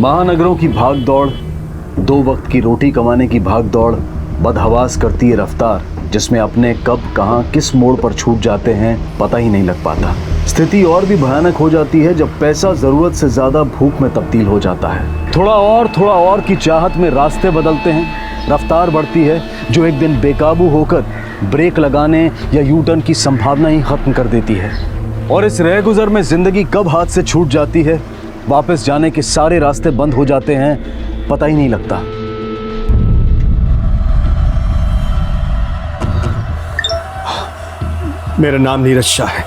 महानगरों की भाग दौड़, दो वक्त की रोटी कमाने की भाग दौड़ बदहवास करती है रफ्तार, जिसमें अपने कब कहां किस मोड़ पर छूट जाते हैं पता ही नहीं लग पाता। स्थिति और भी भयानक हो जाती है जब पैसा जरूरत से ज्यादा भूख में तब्दील हो जाता है। थोड़ा और की चाहत में रास्ते बदलते हैं, रफ्तार बढ़ती है जो एक दिन बेकाबू होकर ब्रेक लगाने या यू टर्न की संभावना ही खत्म कर देती है। और इस रह गुजर में जिंदगी कब हाथ से छूट जाती है, वापस जाने के सारे रास्ते बंद हो जाते हैं, पता ही नहीं लगता। मेरा नाम नीरज शाह है।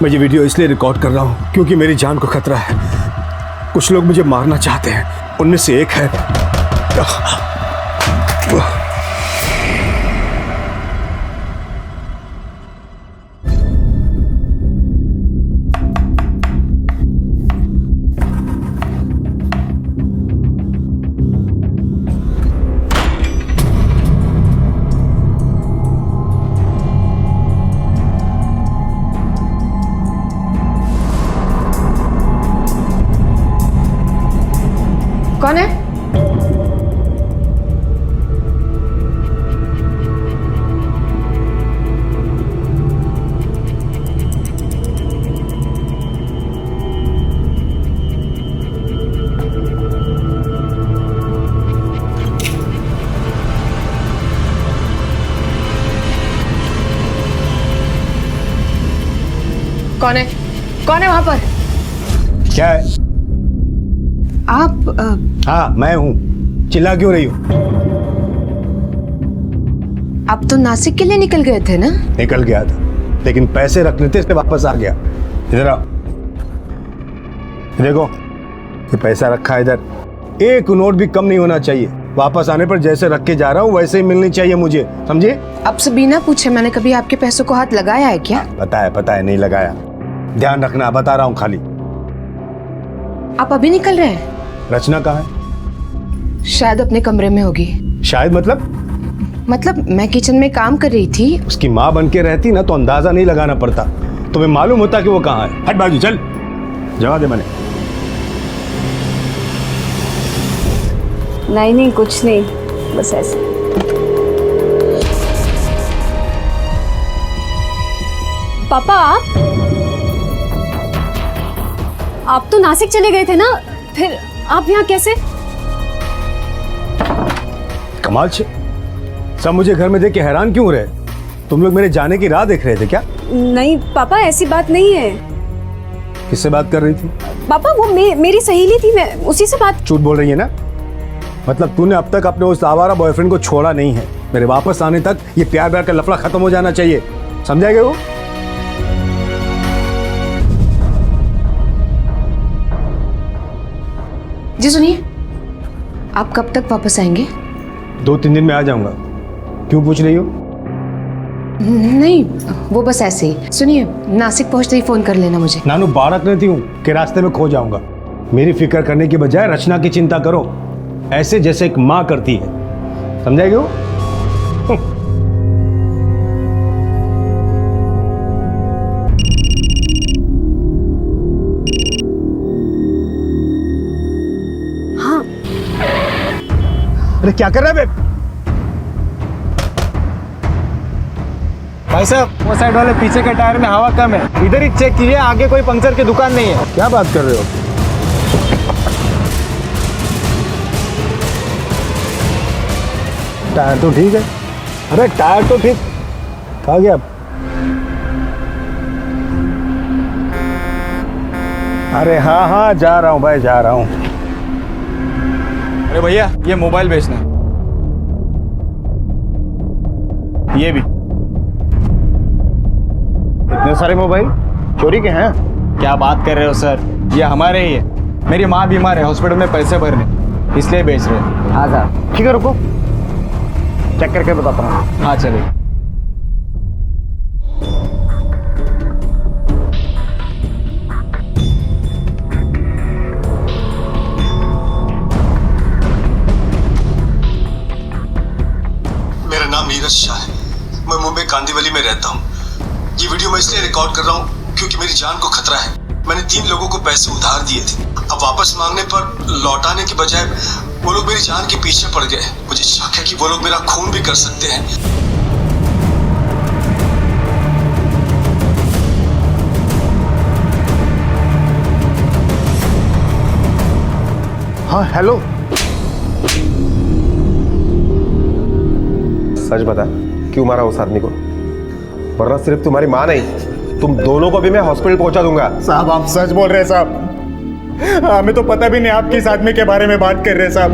मैं ये वीडियो इसलिए रिकॉर्ड कर रहा हूँ क्योंकि मेरी जान को खतरा है। कुछ लोग मुझे मारना चाहते हैं, उनमें से एक है कौन है? कौन है? कौन है वहां पर? क्या है? आप हाँ मैं हूँ। चिल्ला क्यों रही हो? आप तो नासिक के लिए निकल गए थे ना? निकल गया था, लेकिन पैसे रखने थे इसलिए वापस आ गया। इधर आओ, देखो ये पैसा रखा है इधर। एक नोट भी कम नहीं होना चाहिए। वापस आने पर जैसे रख के जा रहा हूँ वैसे ही मिलनी चाहिए मुझे, समझे? अब से बिना पूछे मैंने कभी आपके पैसों को हाथ लगाया है क्या? पता है नहीं लगाया। ध्यान रखना, बता रहा हूँ खाली। आप अभी निकल रहे हैं? रचना कहाँ है? शायद अपने कमरे में होगी। शायद मतलब मैं किचन में काम कर रही थी। उसकी माँ बन के रहती ना तो अंदाजा नहीं लगाना पड़ता, तुम्हें मालूम होता कि वो कहाँ है। हट बाजू चल, जवाब दे। मैंने नहीं कुछ नहीं, बस ऐसे। पापा आप तो नासिक चले गए थे ना, फिर आप यहाँ कैसे? कमाल से सब मुझे घर में देख के हैरान क्यों रहे? तुम लोग मेरे जाने की राह देख रहे थे क्या? नहीं पापा ऐसी बात नहीं है। किससे बात कर रही थी? पापा वो मेरी सहेली थी, मैं उसी से बात। झूठ बोल रही है ना? मतलब तूने अब तक अपने उस आवारा बॉयफ्रेंड को छोड़ा नहीं है। मेरे वापस आने तक ये प्यार का लफड़ा खत्म हो जाना चाहिए, समझा गया? वो जी सुनिए, आप कब तक वापस आएंगे? 2-3 दिन में आ जाऊंगा। क्यों पूछ रही हो? नहीं वो बस ऐसे ही। सुनिए, नासिक पहुंचते ही फोन कर लेना मुझे। नानू बारक रहती हूँ कि रास्ते में खो जाऊंगा। मेरी फिक्र करने की बजाय रचना की चिंता करो, ऐसे जैसे एक माँ करती है, समझाएगी? वो हाँ। अरे क्या कर रहा है बे? भाई साहब वो साइड वाले पीछे के टायर में हवा कम है, इधर ही चेक कीजिए, आगे कोई पंक्चर की दुकान नहीं है। क्या बात कर रहे हो? टायर तो ठीक है। अरे टायर तो ठीक, कहाँ गया? अरे हाँ जा रहा हूँ भाई, जा रहा हूँ। अरे भैया ये मोबाइल बेचना है, ये भी। इतने सारे मोबाइल चोरी के हैं? क्या बात कर रहे हो सर, ये हमारे ही है। मेरी माँ बीमार है, हॉस्पिटल में पैसे भरने, इसलिए बेच रहे हैं। हाँ सर ठीक है, रुको चेक करके बताता हूँ। हाँ चलिए। मेरा नाम नीरज शाह है, मैं मुंबई कांदिवली में रहता हूँ। ये वीडियो मैं इसलिए रिकॉर्ड कर रहा हूँ क्योंकि मेरी जान को खतरा है। मैंने 3 लोगों को पैसे उधार दिए थे, अब वापस मांगने पर लौटाने की बजाय वो लोग मेरी जान के पीछे पड़ गए। मुझे शक है कि वो लोग मेरा खून भी कर सकते हैं। हाँ हेलो। सच बता, क्यों मारा उस आदमी को? वरना सिर्फ तुम्हारी माँ नहीं, तुम दोनों को भी मैं हॉस्पिटल पहुंचा दूंगा। साहब आप सच बोल रहे हैं साहब, हमें तो पता भी नहीं आप किस आदमी के बारे में बात कर रहे हैं साहब।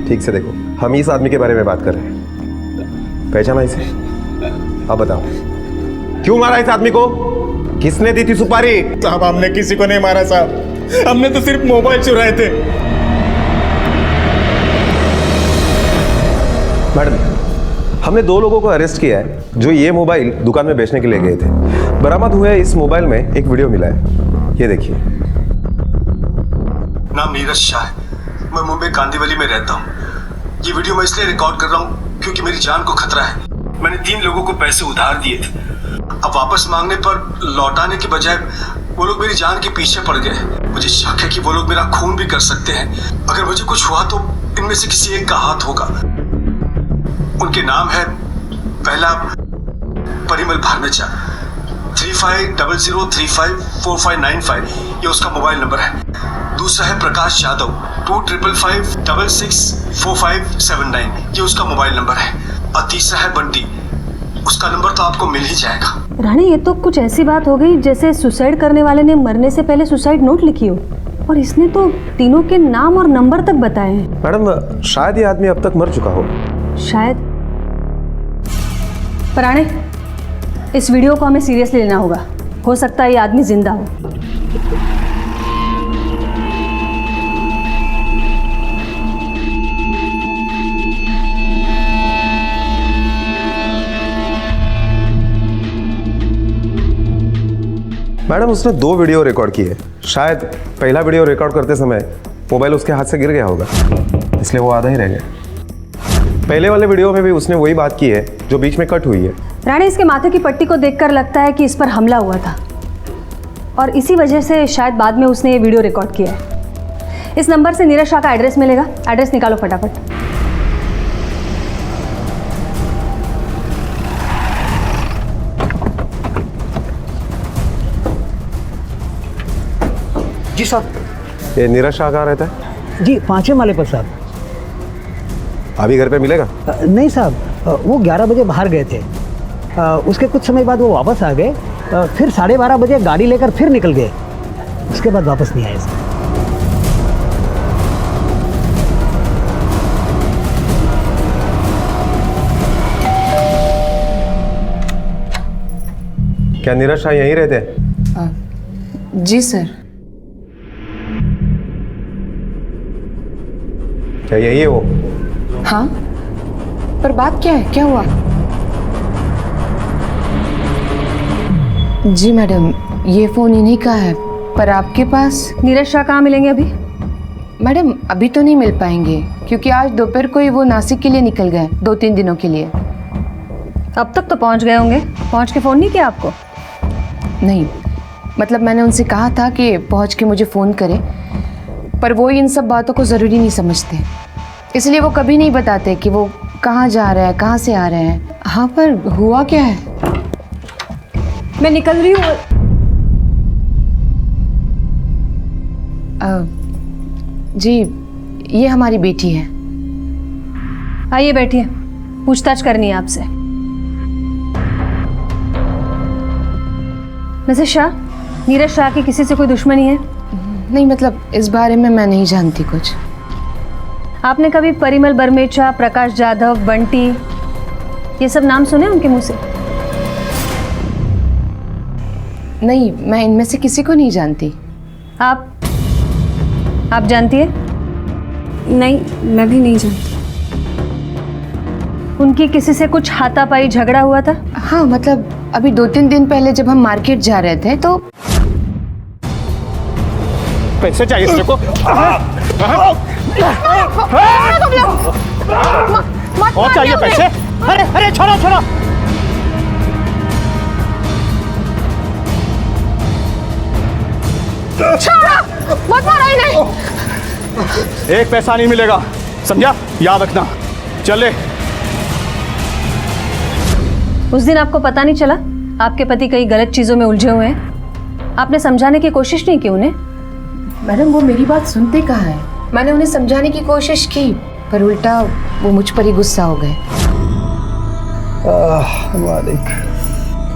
ठीक से देखो, हम इस आदमी के बारे में बात कर रहे हैं। पहचाना इसे? अब बताओ, क्यों मारा इस आदमी को? किसने दी थी सुपारी? साहब हमने किसी को नहीं मारा साहब, हमने तो सिर्फ मोबाइल चुराए थे। मैडम, हमने 2 लोगों को अरेस्ट किया है जो ये मोबाइल दुकान में बेचने के लिए गए थे। बरामद हुए इस मोबाइल में एक वीडियो मिला है, ये देखिए। नाम नीरज शाह है, मैं मुंबई कांदीवली में रहता हूँ। ये वीडियो मैं इसलिए रिकॉर्ड कर रहा हूँ क्योंकि मेरी जान को खतरा है। मैंने 3 लोगों को पैसे उधार दिए थे। अब वापस मांगने पर लौटाने की बजाय वो लोग मेरी जान के पीछे पड़ गए। मुझे शक है कि वो लोग मेरा खून भी कर सकते हैं। अगर मुझे कुछ हुआ तो इनमें से किसी एक का हाथ होगा। उनके नाम है, पहला परिमल भारमेचा, 3500354595, ये उसका मोबाइल नंबर है। दूसरा है प्रकाश यादव, 2555664579, ये उसका मोबाइल नंबर है। और तीसरा है बंटी, उसका नंबर तो आपको मिल ही जाएगा। रानी, ये तो कुछ ऐसी बात हो गई जैसे सुसाइड करने वाले ने मरने से पहले सुसाइड नोट लिखी हो, और इसने तो तीनों के नाम और नंबर तक बताए हैं। मैडम, शायद ये आदमी अब तक मर चुका हो। शायद। पराणे, इस वीडियो को हमें सीरियसली लेना होगा। हो सकता है ये आदमी जिंदा हो। मैडम, उसने 2 वीडियो रिकॉर्ड किए। शायद पहला वीडियो रिकॉर्ड करते समय मोबाइल उसके हाथ से गिर गया होगा, इसलिए वो आधा ही रह गया। पहले वाले वीडियो में भी उसने वही बात की है जो बीच में कट हुई है। रानी, इसके माथे की पट्टी को देखकर लगता है कि इस पर हमला हुआ था, और इसी वजह से शायद बाद में उसने ये वीडियो रिकॉर्ड किया है। इस नंबर से नीरज शाह का एड्रेस मिलेगा। एड्रेस निकालो फटाफट। जी साहब। ये नीरज शाह कहाँ रहता है? जी 5वें माले पर साहब। अभी घर पे मिलेगा? नहीं साहब, वो 11 बजे बाहर गए थे। उसके कुछ समय बाद वो वापस आ गए, फिर 12:30 बजे गाड़ी लेकर फिर निकल गए। उसके बाद वापस नहीं आए साहब। क्या नीरज शाह यहीं रहते हैं? जी सर। क्या यही है वो? हाँ, पर बात क्या है, क्या हुआ? जी मैडम, ये फ़ोन इन्हीं का है, पर आपके पास? नीरज शाह कहाँ मिलेंगे अभी? मैडम अभी तो नहीं मिल पाएंगे, क्योंकि आज दोपहर को ही वो नासिक के लिए निकल गए, 2-3 दिनों के लिए। अब तक तो पहुँच गए होंगे। पहुँच के फ़ोन नहीं किया आपको? नहीं, मतलब मैंने उनसे कहा था कि पहुँच के मुझे फ़ोन करें, पर वो इन सब बातों को ज़रूरी नहीं समझते, इसलिए वो कभी नहीं बताते कि वो कहाँ जा रहे हैं, कहाँ से आ रहे हैं। हाँ, पर हुआ क्या है? मैं निकल रही हूँ। जी, ये हमारी बेटी है। आइए बैठिए, पूछताछ करनी है आपसे। मिसेस शाह, नीरज शाह की किसी से कोई दुश्मनी है? नहीं, मतलब इस बारे में मैं नहीं जानती कुछ। आपने कभी परिमल बरमेचा, प्रकाश जाधव, बंटी, ये सब नाम सुने उनके मुंह से? नहीं, मैं इनमें से किसी को नहीं जानती। आप जानती है? नहीं, मैं भी नहीं जानती। उनकी किसी से कुछ हाथापाई झगड़ा हुआ था? हाँ, मतलब अभी 2-3 दिन पहले जब हम मार्केट जा रहे थे तो। पैसे चाहिए तेरे को? और चाहिए पैसे? अरे अरे छोड़ो छोड़ो। छोड़ो, मत मारो इन्हें। एक पैसा नहीं मिलेगा, समझा? याद रखना। चले। उस दिन आपको पता नहीं चला आपके पति कई गलत चीज़ों में उलझे हुए हैं? आपने समझाने की कोशिश नहीं की उन्हें? मैडम वो मेरी बात सुनते कहाँ है? मैंने उन्हें समझाने की कोशिश की पर उल्टा वो मुझ पर ही गुस्सा हो गए।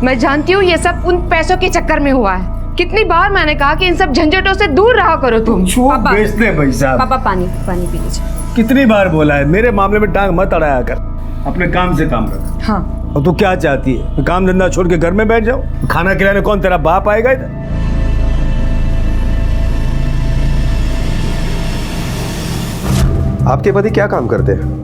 मैं जानती हूँ ये सब उन पैसों के चक्कर में हुआ है। कितनी बार मैंने कहा कि इन सब झंझटों से दूर रहा करो तुम। बेचते हैं भाई साहब। पापा पानी पानी पी लीजिए। कितनी बार बोला है मेरे मामले में टांग मत अड़ाया कर, अपने काम से काम रख। हाँ और तू क्या चाहती है? काम धंधा छोड़ के घर में बैठ जाओ? खाना खिलाने कौन तेरा बाप आएगा इधर? आपके पति क्या काम करते हैं?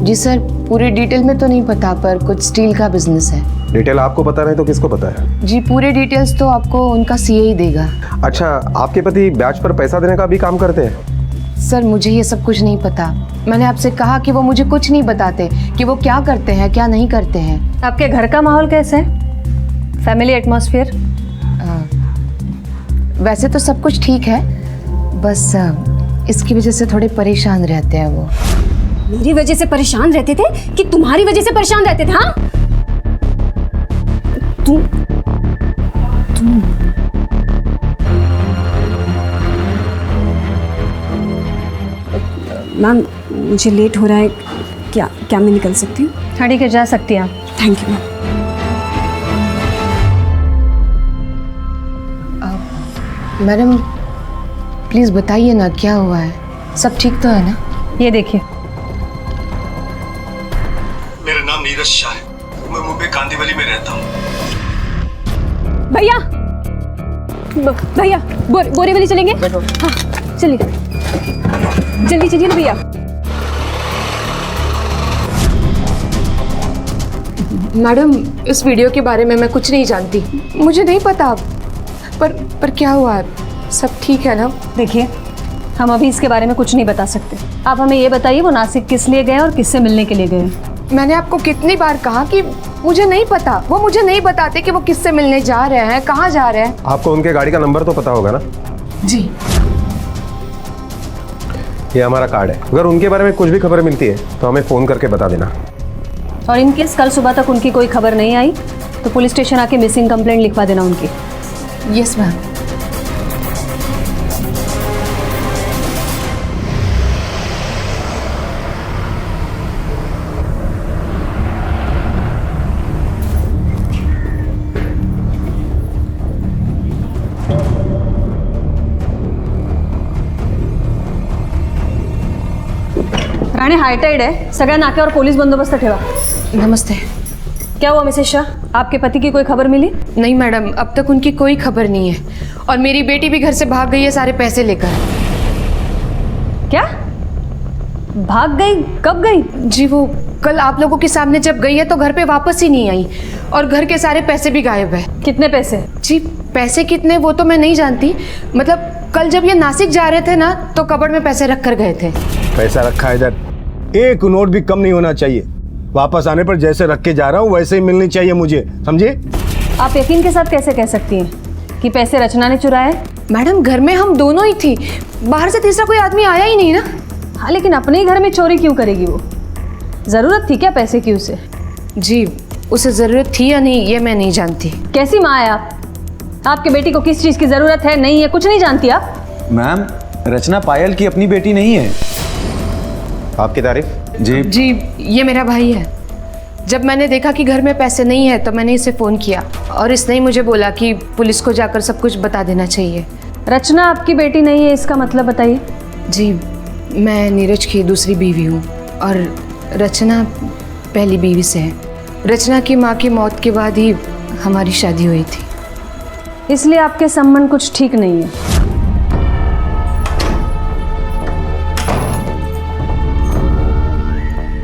जी सर, पूरी डिटेल में तो नहीं पता पर कुछ स्टील का बिजनेस है। डिटेल आपको पता नहीं तो किसको पता है? जी पूरे डिटेल्स तो आपको उनका सीए ही देगा। अच्छा, आपके पति ब्याज पर पैसा देने का भी काम करते हैं? सर मुझे ये सब कुछ नहीं पता। मैंने आपसे कहा कि वो मुझे कुछ नहीं बताते कि वो क्या करते हैं क्या नहीं करते हैं। आपके घर का माहौल कैसा है? Family atmosphere? वैसे तो सब कुछ ठीक है, बस इसकी वजह से थोड़े परेशान रहते हैं वो। मेरी वजह से परेशान रहते थे कि तुम्हारी वजह से परेशान रहते थे? हाँ तुम मैम मुझे लेट हो रहा है, क्या क्या मैं निकल सकती हूँ? हाँ ठीक है, जा सकती हैं आप। Thank you ma'am. Madam please बताइए ना क्या हुआ है, सब ठीक तो है ना? ये देखिए। मेरा नाम नीरज शाह है, मैं मुंबई कांदीवली में रहता हूँ। भैया भैया बोरीवली चलेंगे? हाँ चलिए, जल्दी चलिए ना भैया। मैडम इस वीडियो के बारे में मैं कुछ नहीं जानती, मुझे नहीं पता। पर क्या हुआ है, सब ठीक है ना? देखिए, हम अभी इसके बारे में कुछ नहीं बता सकते। आप हमें ये बताइए वो नासिक किस लिए गए और किससे मिलने के लिए गए? मैंने आपको कितनी बार कहा कि मुझे नहीं पता। वो मुझे नहीं बताते कि वो किससे मिलने जा रहे हैं, कहाँ जा रहे हैं। आपको उनके गाड़ी का नंबर तो पता होगा ना? जी। ये हमारा कार्ड है, अगर उनके बारे में कुछ भी खबर मिलती है तो हमें फ़ोन करके बता देना। और इन केस कल सुबह तक उनकी कोई खबर नहीं आई तो पुलिस स्टेशन आके मिसिंग कंप्लेंट लिखवा देना उनकी। Yes ma'am. राणे हायटाईड आहे, सगळ्या नाक्यावर पोलीस बंदोबस्त ठेवा। नमस्ते। क्या हुआ मिसेस शाह, आपके पति की कोई खबर मिली? नहीं मैडम, अब तक उनकी कोई खबर नहीं है और मेरी बेटी भी घर से भाग गई है सारे पैसे लेकर। क्या? भाग गई? कब गई? जी वो कल आप लोगों के सामने जब गई है तो घर पे वापस ही नहीं आई और घर के सारे पैसे भी गायब है। कितने पैसे? जी पैसे कितने वो तो मैं नहीं जानती, मतलब कल जब ये नासिक जा रहे थे ना तो कबर्ड में पैसे रख कर गए थे। पैसा रखा है इधर, एक नोट भी कम नहीं होना चाहिए। वापस आने पर जैसे रख के जा रहा हूँ वैसे ही मिलनी चाहिए मुझे, समझे? आप यकीन के साथ कैसे कह सकती हैं कि पैसे रचना ने चुराए? मैडम घर में हम दोनों ही थी, बाहर से तीसरा कोई आदमी आया ही नहीं ना। हाँ लेकिन अपने ही घर में चोरी क्यों करेगी वो? जरूरत थी क्या पैसे की उसे? जी उसे जरूरत थी या नहीं ये मैं नहीं जानती। कैसी माँ है आप? आपके बेटी को किस चीज की जरूरत है नहीं है कुछ नहीं जानती आप? मैम रचना पायल की अपनी बेटी नहीं है। आपकी तारीफ? जी ये मेरा भाई है। जब मैंने देखा कि घर में पैसे नहीं है तो मैंने इसे फ़ोन किया और इसने ही मुझे बोला कि पुलिस को जाकर सब कुछ बता देना चाहिए। रचना आपकी बेटी नहीं है इसका मतलब बताइए? जी मैं नीरज की दूसरी बीवी हूँ और रचना पहली बीवी से है। रचना की माँ की मौत के बाद ही हमारी शादी हुई थी। इसलिए आपके संबंध कुछ ठीक नहीं है।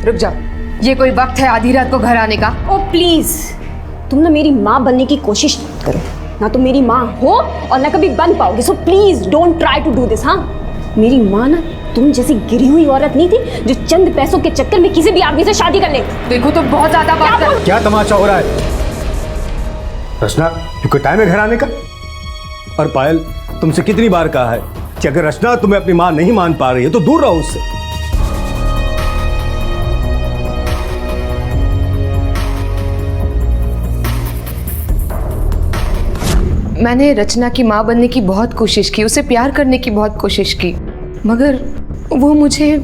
रुक जाओ, ये कोई वक्त है आधी रात को घर आने का? ओ प्लीज, तुम ना मेरी माँ बनने की कोशिश मत करो। ना तो मेरी माँ हो और ना कभी बन पाओगे। So please don't try to do this. हाँ मेरी माँ ना तुम जैसी गिरी हुई औरत नहीं थी जो चंद पैसों के चक्कर में किसी भी आदमी से शादी कर ले। देखो तो बहुत ज्यादा बात है। क्या तमाशा हो रहा है? रचना, क्योंकि टाइम है घर आने का? और पायल, तुमसे कितनी बार कहा है कि अगर रचना तुम्हें अपनी माँ नहीं मान पा रही है तो दूर रहो उससे। मैंने रचना की माँ बनने की बहुत कोशिश की, उसे प्यार करने की बहुत कोशिश की, मगर वो मुझे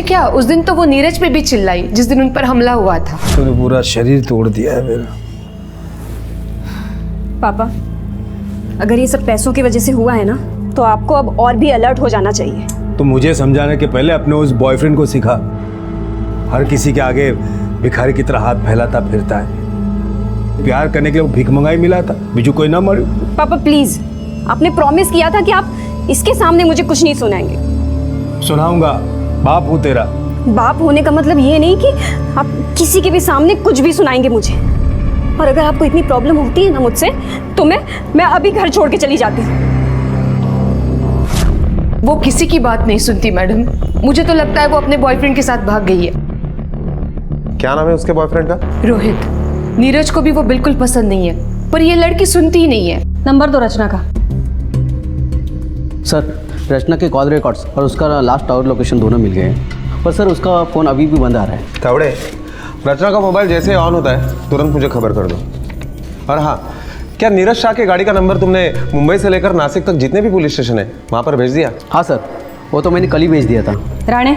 क्या, उस दिन तो वो नीरज पे भी चिल्लाई जिस दिन उन पर हमला हुआ था। तूने पूरा शरीर तोड़ दिया है मेरा। पापा, अगर ये सब पैसों की वजह से हुआ है ना, तो आपको अब और भी अलर्ट हो जाना चाहिए। तो मुझे समझाने के पहले अपने उस बॉयफ्रेंड को सिखा। हर किसी के आगे भिखारी की तरह हाथ फैलाता फिरता है। प्यार करने के लिए वो भीख मंगाई मिला था, बीजू कोई ना मरे। पापा प्लीज, आपने प्रॉमिस किया था कि आप इसके सामने मुझे कुछ नहीं सुनाएंगे। सुनाऊंगा, बाप हूँ तेरा। बाप होने का मतलब ये नहीं कि आप किसी के भी सामने कुछ भी सुनाएंगे मुझे। और अगर आपको इतनी प्रॉब्लम होती है ना मुझसे, तो मैं अभी घर छोड़ के चली जाती हूँ। वो किसी की बात नहीं सुनती मैडम। मुझे तो लगता है वो अपने बॉयफ्रेंड के साथ भाग गई है। क्या नाम है उसके बॉयफ्रेंड का? रोहित। नीरज को भी वो बिल्कुल पसंद नहीं है, पर ये लड़की सुनती ही नहीं है। नंबर दो रचना का। सर, रचना के कॉल रिकॉर्ड्स और उसका लास्ट आवर लोकेशन दोनों मिल गए हैं, पर सर उसका फ़ोन अभी भी बंद आ रहा है। कवड़े, रचना का मोबाइल जैसे ऑन होता है तुरंत मुझे खबर कर दो। और हाँ, क्या नीरज शाह के गाड़ी का नंबर तुमने मुंबई से लेकर नासिक तक जितने भी पुलिस स्टेशन है वहाँ पर भेज दिया? हाँ सर, वो तो मैंने कल ही भेज दिया था। राणे,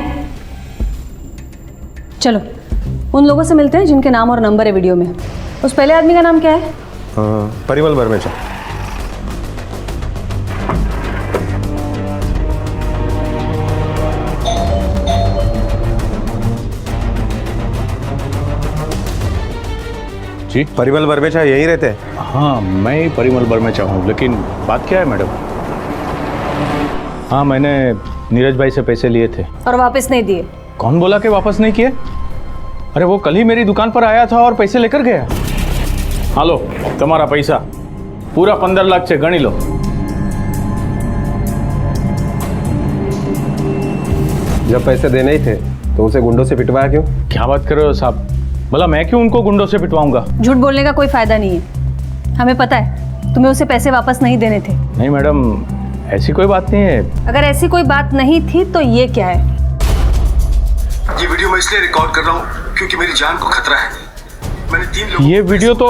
चलो उन लोगों से मिलते हैं जिनके नाम और नंबर है वीडियो में। उस पहले आदमी का नाम क्या है? परिमल बर्मेचा। जी, परिमल बर्मेचा यहीं रहते हैं? हाँ, मैं ही परिमल बर्मेचा हूँ, लेकिन बात क्या है मैडम? हाँ, मैंने नीरज भाई से पैसे लिए थे। और वापस नहीं दिए? कौन बोला कि वापस नहीं किए? अरे वो कल ही मेरी दुकान पर आया था और पैसे लेकर गया। हालो, तुम्हारा पैसा पूरा 15 लाख से गणी लो। जब पैसे देने ही थे तो उसे गुंडों से पिटवाया क्यों? क्या बात कर रहे हो साहब? भला मैं क्यों उनको गुंडों से पिटवाऊंगा? झूठ बोलने का कोई फायदा नहीं है। हमें पता है तुम्हें उसे पैसे वापस नहीं देने थे। नहीं मैडम, ऐसी कोई बात नहीं है। अगर ऐसी कोई बात नहीं थी तो ये क्या है? ये वीडियो मैं इसलिए रिकॉर्ड कर रहा हूँ क्योंकि मेरी जान को खतरा है। मैंने 3 लोगों ये वीडियो तो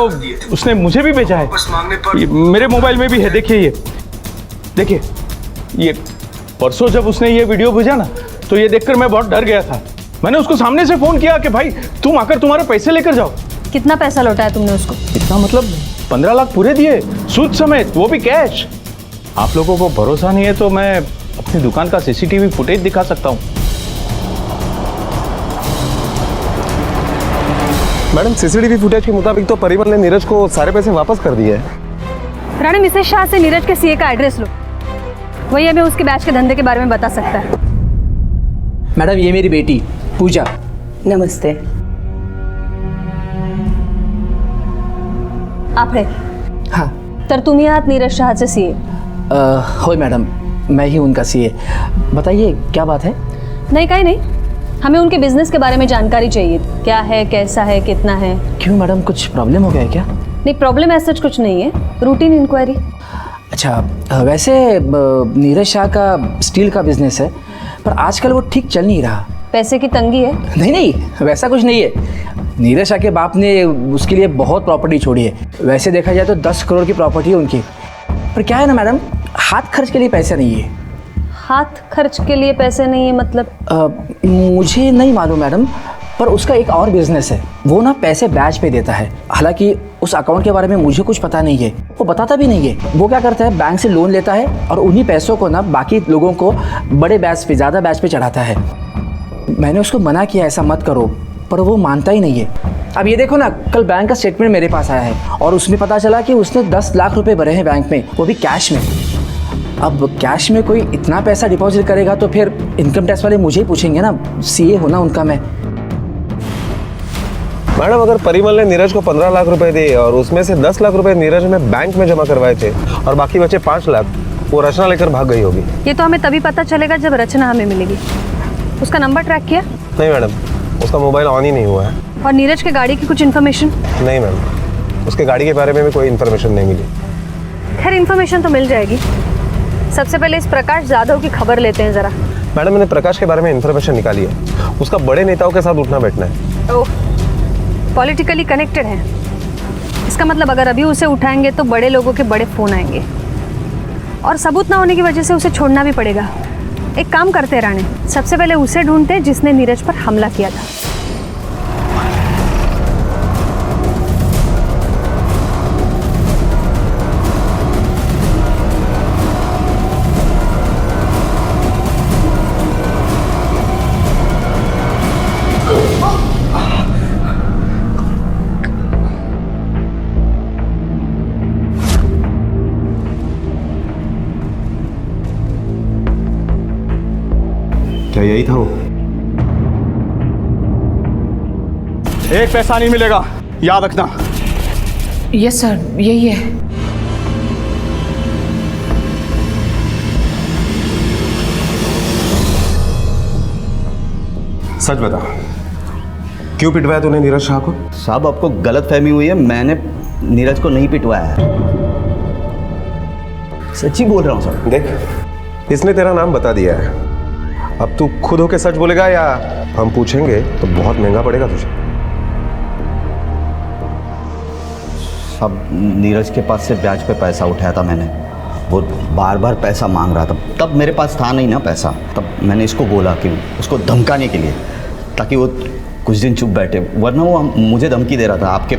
उसने मुझे भी भेजा है। वापस मांगने पर मेरे मोबाइल में भी है, देखिए ये देखिए। ये परसों जब उसने ये वीडियो भेजा ना, तो ये देखकर मैं बहुत डर गया था। मैंने उसको सामने से फोन किया कि भाई तुम आकर तुम्हारे पैसे लेकर जाओ। कितना पैसा लौटाया तुमने उसको? इतना मतलब 15 लाख पूरे दिए, सूद समेत, वो भी कैश। आप लोगों को भरोसा नहीं है तो मैं अपनी दुकान का सीसीटीवी फुटेज दिखा सकता हूँ। मैडम, सीसीटीवी फुटेज के मुताबिक तो परिमल ने नीरज को सारे पैसे वापस कर दिए हैं। राणे, मिसेस शाह से नीरज के सीए का एड्रेस लो, वही हमें उसके बैच के धंधे के बारे में बता सकता है। मैडम, ये मेरी बेटी पूजा। नमस्ते। आप है? हाँ। तर तुम्ही आहात नीरज शाह से सीए? हो मैडम, मैं ही उनका सीए। बताइए क्या बात है? नहीं, कहीं नहीं, हमें उनके बिजनेस के बारे में जानकारी चाहिए। क्या है, कैसा है, कितना है? क्यों मैडम, कुछ प्रॉब्लम हो गया है क्या? नहीं, प्रॉब्लम ऐसा कुछ नहीं है, रूटीन इंक्वायरी। अच्छा, वैसे नीरज शाह का स्टील का बिजनेस है, पर आजकल वो ठीक चल नहीं रहा। पैसे की तंगी है? नहीं नहीं, वैसा कुछ नहीं है। नीरज शाह के बाप ने उसके लिए बहुत प्रॉपर्टी छोड़ी है। वैसे देखा जाए तो 10 करोड़ की प्रॉपर्टी है उनकी। पर क्या है ना मैडम, हाथ खर्च के लिए पैसे नहीं है। हाथ खर्च के लिए पैसे नहीं है मतलब? मुझे नहीं मालूम मैडम, पर उसका एक और बिजनेस है। वो ना पैसे बैच पे देता है। हालांकि उस अकाउंट के बारे में मुझे कुछ पता नहीं है, वो बताता भी नहीं है। वो क्या करता है, बैंक से लोन लेता है और उन्हीं पैसों को ना बाकी लोगों को बड़े बैच पे, ज़्यादा बैच पे चढ़ाता है। मैंने उसको मना किया ऐसा मत करो, पर वो मानता ही नहीं है। अब ये देखो ना, कल बैंक का स्टेटमेंट मेरे पास आया है और उसमें पता चला कि उसने 10 लाख रुपए भरे हैं बैंक में, वो भी कैश में। अब कैश में कोई इतना पैसा डिपॉजिट करेगा तो फिर इनकम टैक्स वाले मुझे ही पूछेंगे ना, सीए होना उनका मैं। मैडम, अगर परिमल ने नीरज को 15 लाख रुपए दिए और उसमें से 10 लाख रुपए नीरज ने बैंक में जमा करवाए थे और बाकी बचे 5 लाख, वो रचना लेकर भाग गई होगी। ये तो हमें तभी पता चलेगा जब रचना हमें मिलेगी। उसका नंबर ट्रैक किया? नहीं मैडम, उसका मोबाइल ऑन ही नहीं हुआ है। और नीरज के गाड़ी की कुछ इन्फॉर्मेशन? नहीं मैम, उसके गाड़ी के बारे में भी कोई इन्फॉर्मेशन नहीं मिली। खैर इन्फॉर्मेशन तो मिल जाएगी। सबसे पहले इस प्रकाश जाधव की खबर लेते हैं ज़रा। मैडम मैंने प्रकाश के बारे में इन्फॉर्मेशन निकाली है, उसका बड़े नेताओं के साथ उठना बैठना है। ओह, पॉलिटिकली कनेक्टेड है। इसका मतलब अगर अभी उसे उठाएंगे तो बड़े लोगों के बड़े फ़ोन आएंगे और सबूत ना होने की वजह से उसे छोड़ना भी पड़ेगा। एक काम करते हैं राणे, सबसे पहले उसे ढूंढते जिसने नीरज पर हमला किया था। क्या यही था वो? एक पैसा नहीं मिलेगा, याद रखना। यस सर, यही है। सच बता, क्यों पिटवाया तूने नीरज शाह को? साहब आपको गलत फहमी हुई है, मैंने नीरज को नहीं पिटवाया है, सच्ची बोल रहा हूँ सर। देख, इसने तेरा नाम बता दिया है, अब तू खुद होके सच बोलेगा या हम पूछेंगे तो बहुत महंगा पड़ेगा तुझे। सब नीरज के पास से ब्याज पे पैसा उठाया था मैंने, वो बार बार पैसा मांग रहा था, तब मेरे पास था नहीं ना पैसा, तब मैंने इसको बोला कि उसको धमकाने के लिए, ताकि वो कुछ दिन चुप बैठे, वरना वो मुझे धमकी दे रहा था आपके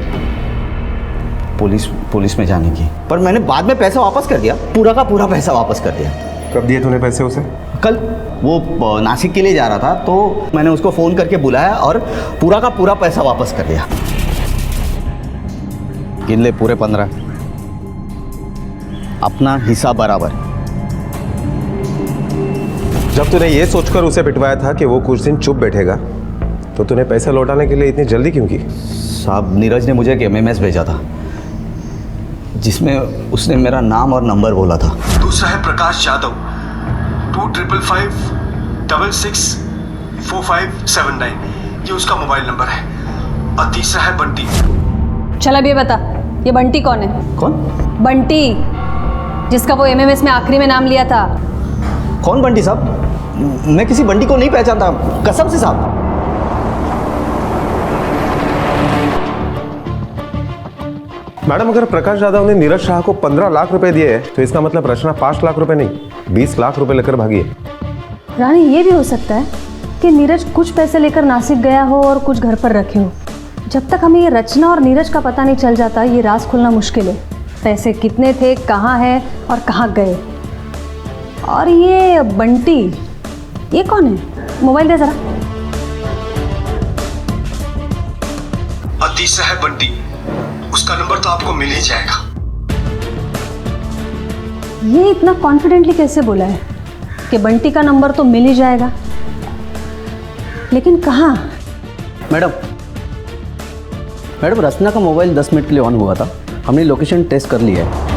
पुलिस में जाने की। पर मैंने बाद में पैसा वापस कर दिया, पूरा का पूरा पैसा वापस कर दिया। कब दिए तूने पैसे उसे? कल वो नासिक के लिए जा रहा था तो मैंने उसको फ़ोन करके बुलाया और पूरा का पूरा पैसा वापस कर दिया। गिन ले, पूरे 15, अपना हिस्सा बराबर। जब तूने ये सोचकर उसे पिटवाया था कि वो कुछ दिन चुप बैठेगा, तो तूने पैसे लौटाने के लिए इतनी जल्दी क्यों की? साहब, नीरज ने मुझे एक MMS भेजा था जिसमें उसने मेरा नाम और नंबर बोला था। दूसरा है प्रकाश यादव 2555664579, ये उसका मोबाइल नंबर है। और तीसरा है बंटी। चल अब ये बता, ये बंटी कौन है? कौन? बंटी, जिसका वो MMS में आखिरी में नाम लिया था। कौन बंटी साहब? मैं किसी बंटी को नहीं पहचानता, कसम से साहब। मैडम, अगर प्रकाश यादव ने नीरज शाह को 15 लाख रुपए दिए तो इसका मतलब रचना 5 लाख रुपए नहीं 20 लाख रुपए लेकर भागी है। रानी, ये भी हो सकता है कि नीरज कुछ पैसे लेकर नासिक गया हो और कुछ घर पर रखे हो। जब तक हमें ये रचना और नीरज का पता नहीं चल जाता, ये राज खुलना मुश्किल है। पैसे कितने थे, कहाँ है और कहाँ गए। और ये बंटी, ये कौन है? मोबाइल दे जरा। और तीसरा है बंटी, उसका नंबर तो आपको मिल ही जाएगा। ये इतना कॉन्फिडेंटली कैसे बोला है कि बंटी का नंबर तो मिल ही जाएगा, लेकिन कहाँ? मैडम, रचना का मोबाइल 10 मिनट के लिए ऑन हुआ था, हमने लोकेशन टेस्ट कर लिया है।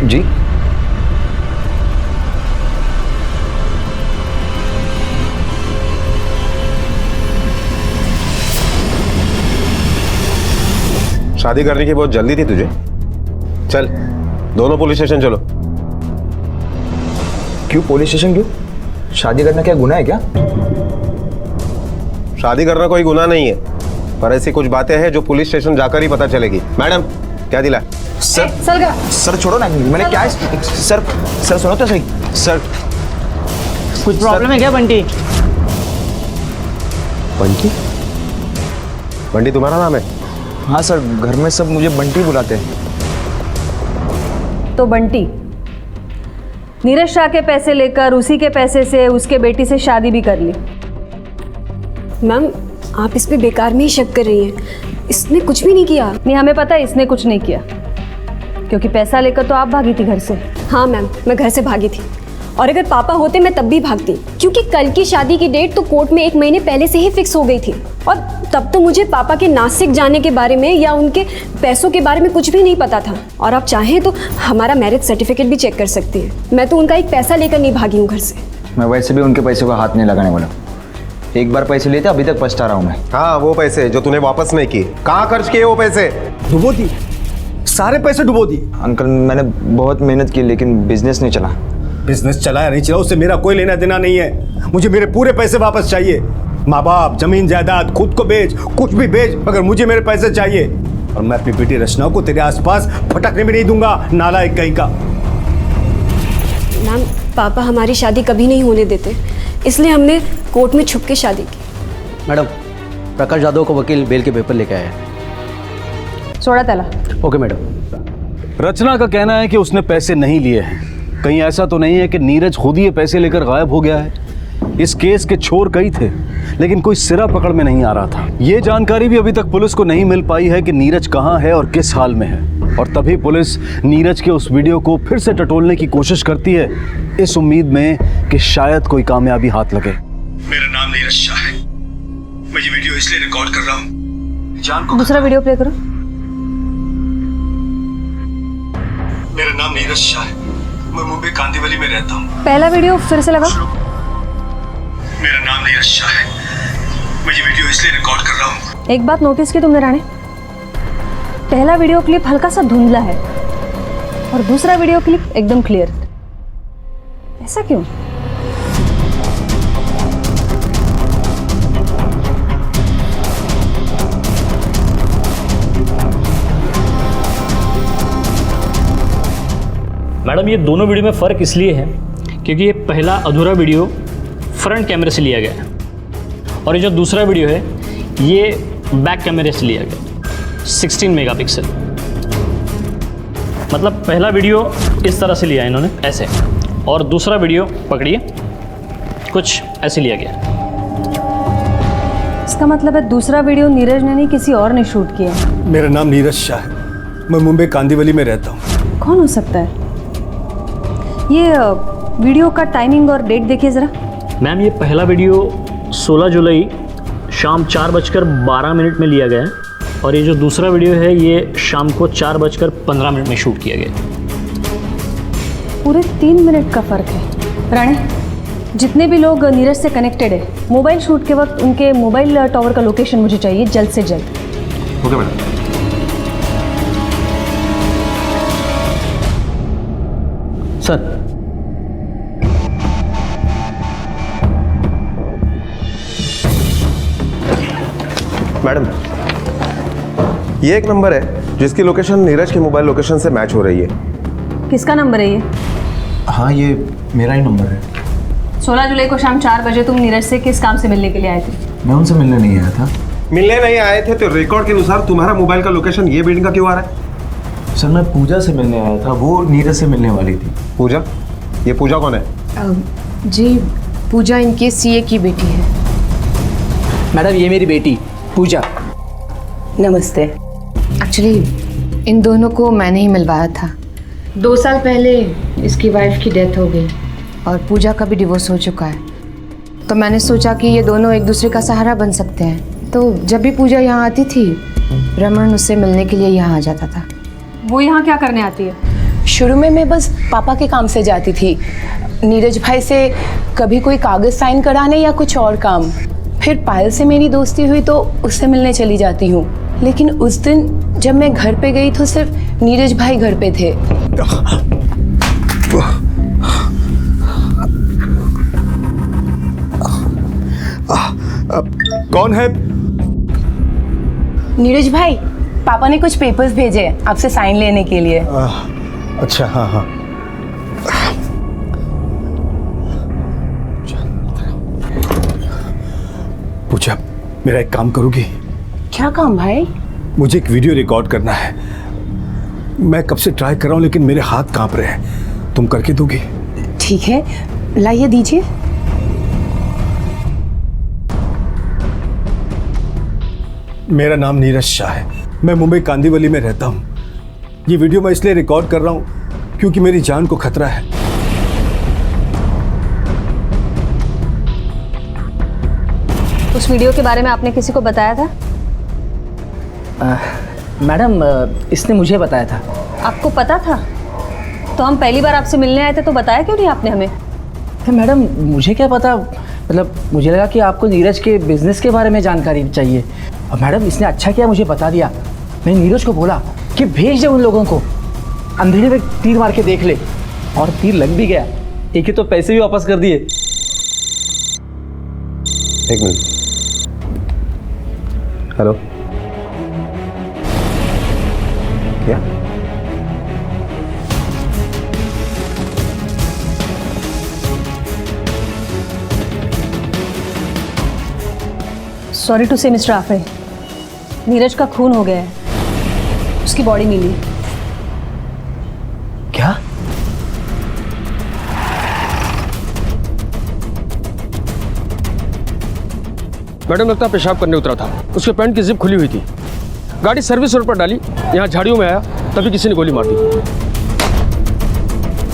जी, शादी करने की बहुत जल्दी थी तुझे। चल, दोनों पुलिस स्टेशन चलो। क्यों पुलिस स्टेशन क्यों? शादी करना क्या गुनाह है क्या? शादी करना कोई गुनाह नहीं है, पर ऐसी कुछ बातें हैं जो पुलिस स्टेशन जाकर ही पता चलेगी। मैडम, क्या दिला? सर छोड़ो ना, मैंने क्या सर सुनो तो सही। सर कुछ प्रॉब्लम है क्या बंटी? बंटी? बंटी तुम्हारा नाम है? हाँ सर, घर में सब मुझे बंटी बुलाते हैं। तो बंटी नीरज शाह के पैसे लेकर उसी के पैसे से उसके बेटी से शादी भी कर ली। मैम, आप इस पे बेकार में ही शक कर रही हैं, इसने कुछ भी नहीं किया। नहीं, हमें पता है इसने कुछ नहीं किया, क्योंकि पैसा लेकर तो आप भागी थी घर से। हाँ मैम, मैं घर से भागी थी और अगर पापा होते मैं तब भी भागती, क्योंकि कल की शादी की डेट तो कोर्ट में 1 महीने पहले से ही फिक्स हो गई थी। और तब तो मुझे पापा के नासिक जाने के बारे में या उनके पैसों के बारे में कुछ भी नहीं पता था। और आप चाहें तो हमारा मैरिज सर्टिफिकेट भी चेक कर सकती हैं। मैं तो उनका एक पैसा लेकर नहीं भागी हूँ घर से। मैं वैसे भी उनके पैसे को हाथ नहीं लगाने वाला। एक बार पैसे लिए थे, अभी तक पछता रहा हूँ मैं। हाँ, वो पैसे जो तूने वापस नहीं किए, कहाँ खर्च किए वो पैसे? डुबो दी, सारे पैसे डुबो दिए। अंकल मैंने बहुत मेहनत की लेकिन बिजनेस नहीं चला। बिजनेस चला या नहीं चला उससे मेरा कोई लेना देना नहीं है। मुझे मेरे पूरे पैसे वापस चाहिए। माँ बाप, जमीन जायदाद, खुद को बेच, कुछ भी बेच, मगर मुझे मेरे पैसे चाहिए। और मैं अपनी बेटी रचना को तेरे आसपास फटकने भी नहीं दूंगा, नालायक कहीं का। मैम, पापा हमारी शादी कभी नहीं होने देते, इसलिए हमने कोर्ट में छुप के शादी की। मैडम, प्रकाश जाधव को वकील बेल के पेपर लेके आया है। सोडा त्याला। Okay madam. रचना का कहना है कि उसने पैसे नहीं लिए हैं। कहीं ऐसा तो नहीं है कि नीरज खुद ही ये पैसे लेकर गायब हो गया है? इस केस के छोर कई थे, लेकिन कोई सिरा पकड़ में नहीं आ रहा था। ये जानकारी भी अभी तक पुलिस को नहीं मिल पाई है कि नीरज कहाँ है और किस हाल में है। और तभी पुलिस नीरज के उस वीडियो को फिर से टटोलने की कोशिश करती है, इस उम्मीद में कि शायद कोई कामयाबी हाथ लगे। मेरा नाम नीरज शाह है। मैं ये वीडियो इसलिए रिकॉर्ड कर रहा हूँ, जान को। दूसरा वीडियो प्ले करो। मेरा नाम नीरज शाह है। मैं मुंबई कांदीवली में रहता हूँ। पहला वीडियो फिर से लगा। मेरा नाम नीरज शाह है। मैं ये वीडियो इसलिए रिकॉर्ड कर रहा हूँ। एक बात नोटिस की तुमने राणे, पहला वीडियो क्लिप हल्का सा धुंधला है और दूसरा वीडियो क्लिप एकदम क्लियर। ऐसा क्यों? मैडम, ये दोनों वीडियो में फ़र्क इसलिए है क्योंकि ये पहला अधूरा वीडियो फ्रंट कैमरे से लिया गया है और ये जो दूसरा वीडियो है ये बैक कैमरे से लिया गया 16 मेगापिक्सल। मतलब पहला वीडियो इस तरह से लिया है इन्होंने ऐसे, और दूसरा वीडियो पकड़िए कुछ ऐसे लिया गया। इसका मतलब है दूसरा वीडियो नीरज ने नहीं किसी और ने शूट किया। मेरा नाम नीरज शाह है। मैं मुंबई कांदीवली में रहता हूँ। कौन हो सकता है? ये वीडियो का टाइमिंग और डेट देखिए ज़रा। मैम, ये पहला वीडियो 16 जुलाई शाम 4:12 में लिया गया है और ये जो दूसरा वीडियो है ये शाम को 4:15 में शूट किया गया। पूरे 3 मिनट का फ़र्क है। राणे, जितने भी लोग नीरज से कनेक्टेड है, मोबाइल शूट के वक्त उनके मोबाइल टावर का लोकेशन मुझे चाहिए जल्द से जल्द। Okay madam. सर, मैडम, ये एक नंबर है जिसकी लोकेशन नीरज के मोबाइल लोकेशन से मैच हो रही है। किसका नंबर है ये? हाँ, ये मेरा ही नंबर है। 16 जुलाई को शाम 4 बजे तुम नीरज से किस काम से मिलने के लिए आए थे? मैं उनसे मिलने नहीं आया था। मिलने नहीं आए थे तो रिकॉर्ड के अनुसार तुम्हारा मोबाइल का लोकेशन ये बिल्डिंग का क्यों आ रहा है? सर, मैं पूजा से मिलने आया था, वो नीरज से मिलने वाली थी। पूजा? ये पूजा कौन है? जी, पूजा इनके सीए की बेटी है। मैडम, ये मेरी बेटी पूजा। नमस्ते। एक्चुअली इन दोनों को मैंने ही मिलवाया था। 2 साल पहले इसकी वाइफ की डेथ हो गई और पूजा का भी डिवोर्स हो चुका है, तो मैंने सोचा कि ये दोनों एक दूसरे का सहारा बन सकते हैं। तो जब भी पूजा यहाँ आती थी, रमन उससे मिलने के लिए यहाँ आ जाता था। वो यहाँ क्या करने आती है? शुरू में मैं बस पापा के काम से जाती थी, नीरज भाई से कभी कोई कागज़ साइन कराने या कुछ और काम। फिर पायल से मेरी दोस्ती हुई तो उससे मिलने चली जाती हूँ। लेकिन उस दिन जब मैं घर पे गई तो सिर्फ नीरज भाई घर पे थे। कौन है? नीरज भाई, पापा ने कुछ पेपर्स भेजे आपसे साइन लेने के लिए। अच्छा, हाँ हाँ। पूजा, मेरा एक काम करोगी? क्या काम भाई? मुझे एक वीडियो रिकॉर्ड करना है। मैं कब से ट्राई कर रहा हूँ लेकिन मेरे हाथ कांप रहे हैं। तुम करके दोगी? ठीक है, लाइए दीजिए। मेरा नाम नीरज शाह है। मैं मुंबई कांदीवली में रहता हूँ। ये वीडियो मैं इसलिए रिकॉर्ड कर रहा हूँ क्योंकि मेरी जान को खतरा है। उस वीडियो के बारे में आपने किसी को बताया था? मैडम इसने मुझे बताया था। आपको पता था? तो हम पहली बार आपसे मिलने आए थे तो बताया क्यों नहीं आपने हमें? तो मैडम मुझे क्या पता, मतलब मुझे लगा कि आपको नीरज के बिजनेस के बारे में जानकारी चाहिए और मैडम इसने अच्छा किया मुझे बता दिया। मैंने नीरज को बोला कि भेज दे उन लोगों को, अंधेरे में तीर मार के देख ले, और तीर लग भी गया। एक ही तो पैसे भी वापस कर दिए। एक मिनट। हेलो, क्या? सॉरी टू से मिस्टर आफे, नीरज का खून हो गया है, उसकी बॉडी मिली। क्या? मैडम लगता है पेशाब करने उतरा था, उसके पैंट की जिप खुली हुई थी। गाड़ी सर्विस रोड पर डाली, यहाँ झाड़ियों में आया, तभी किसी ने गोली मार दी।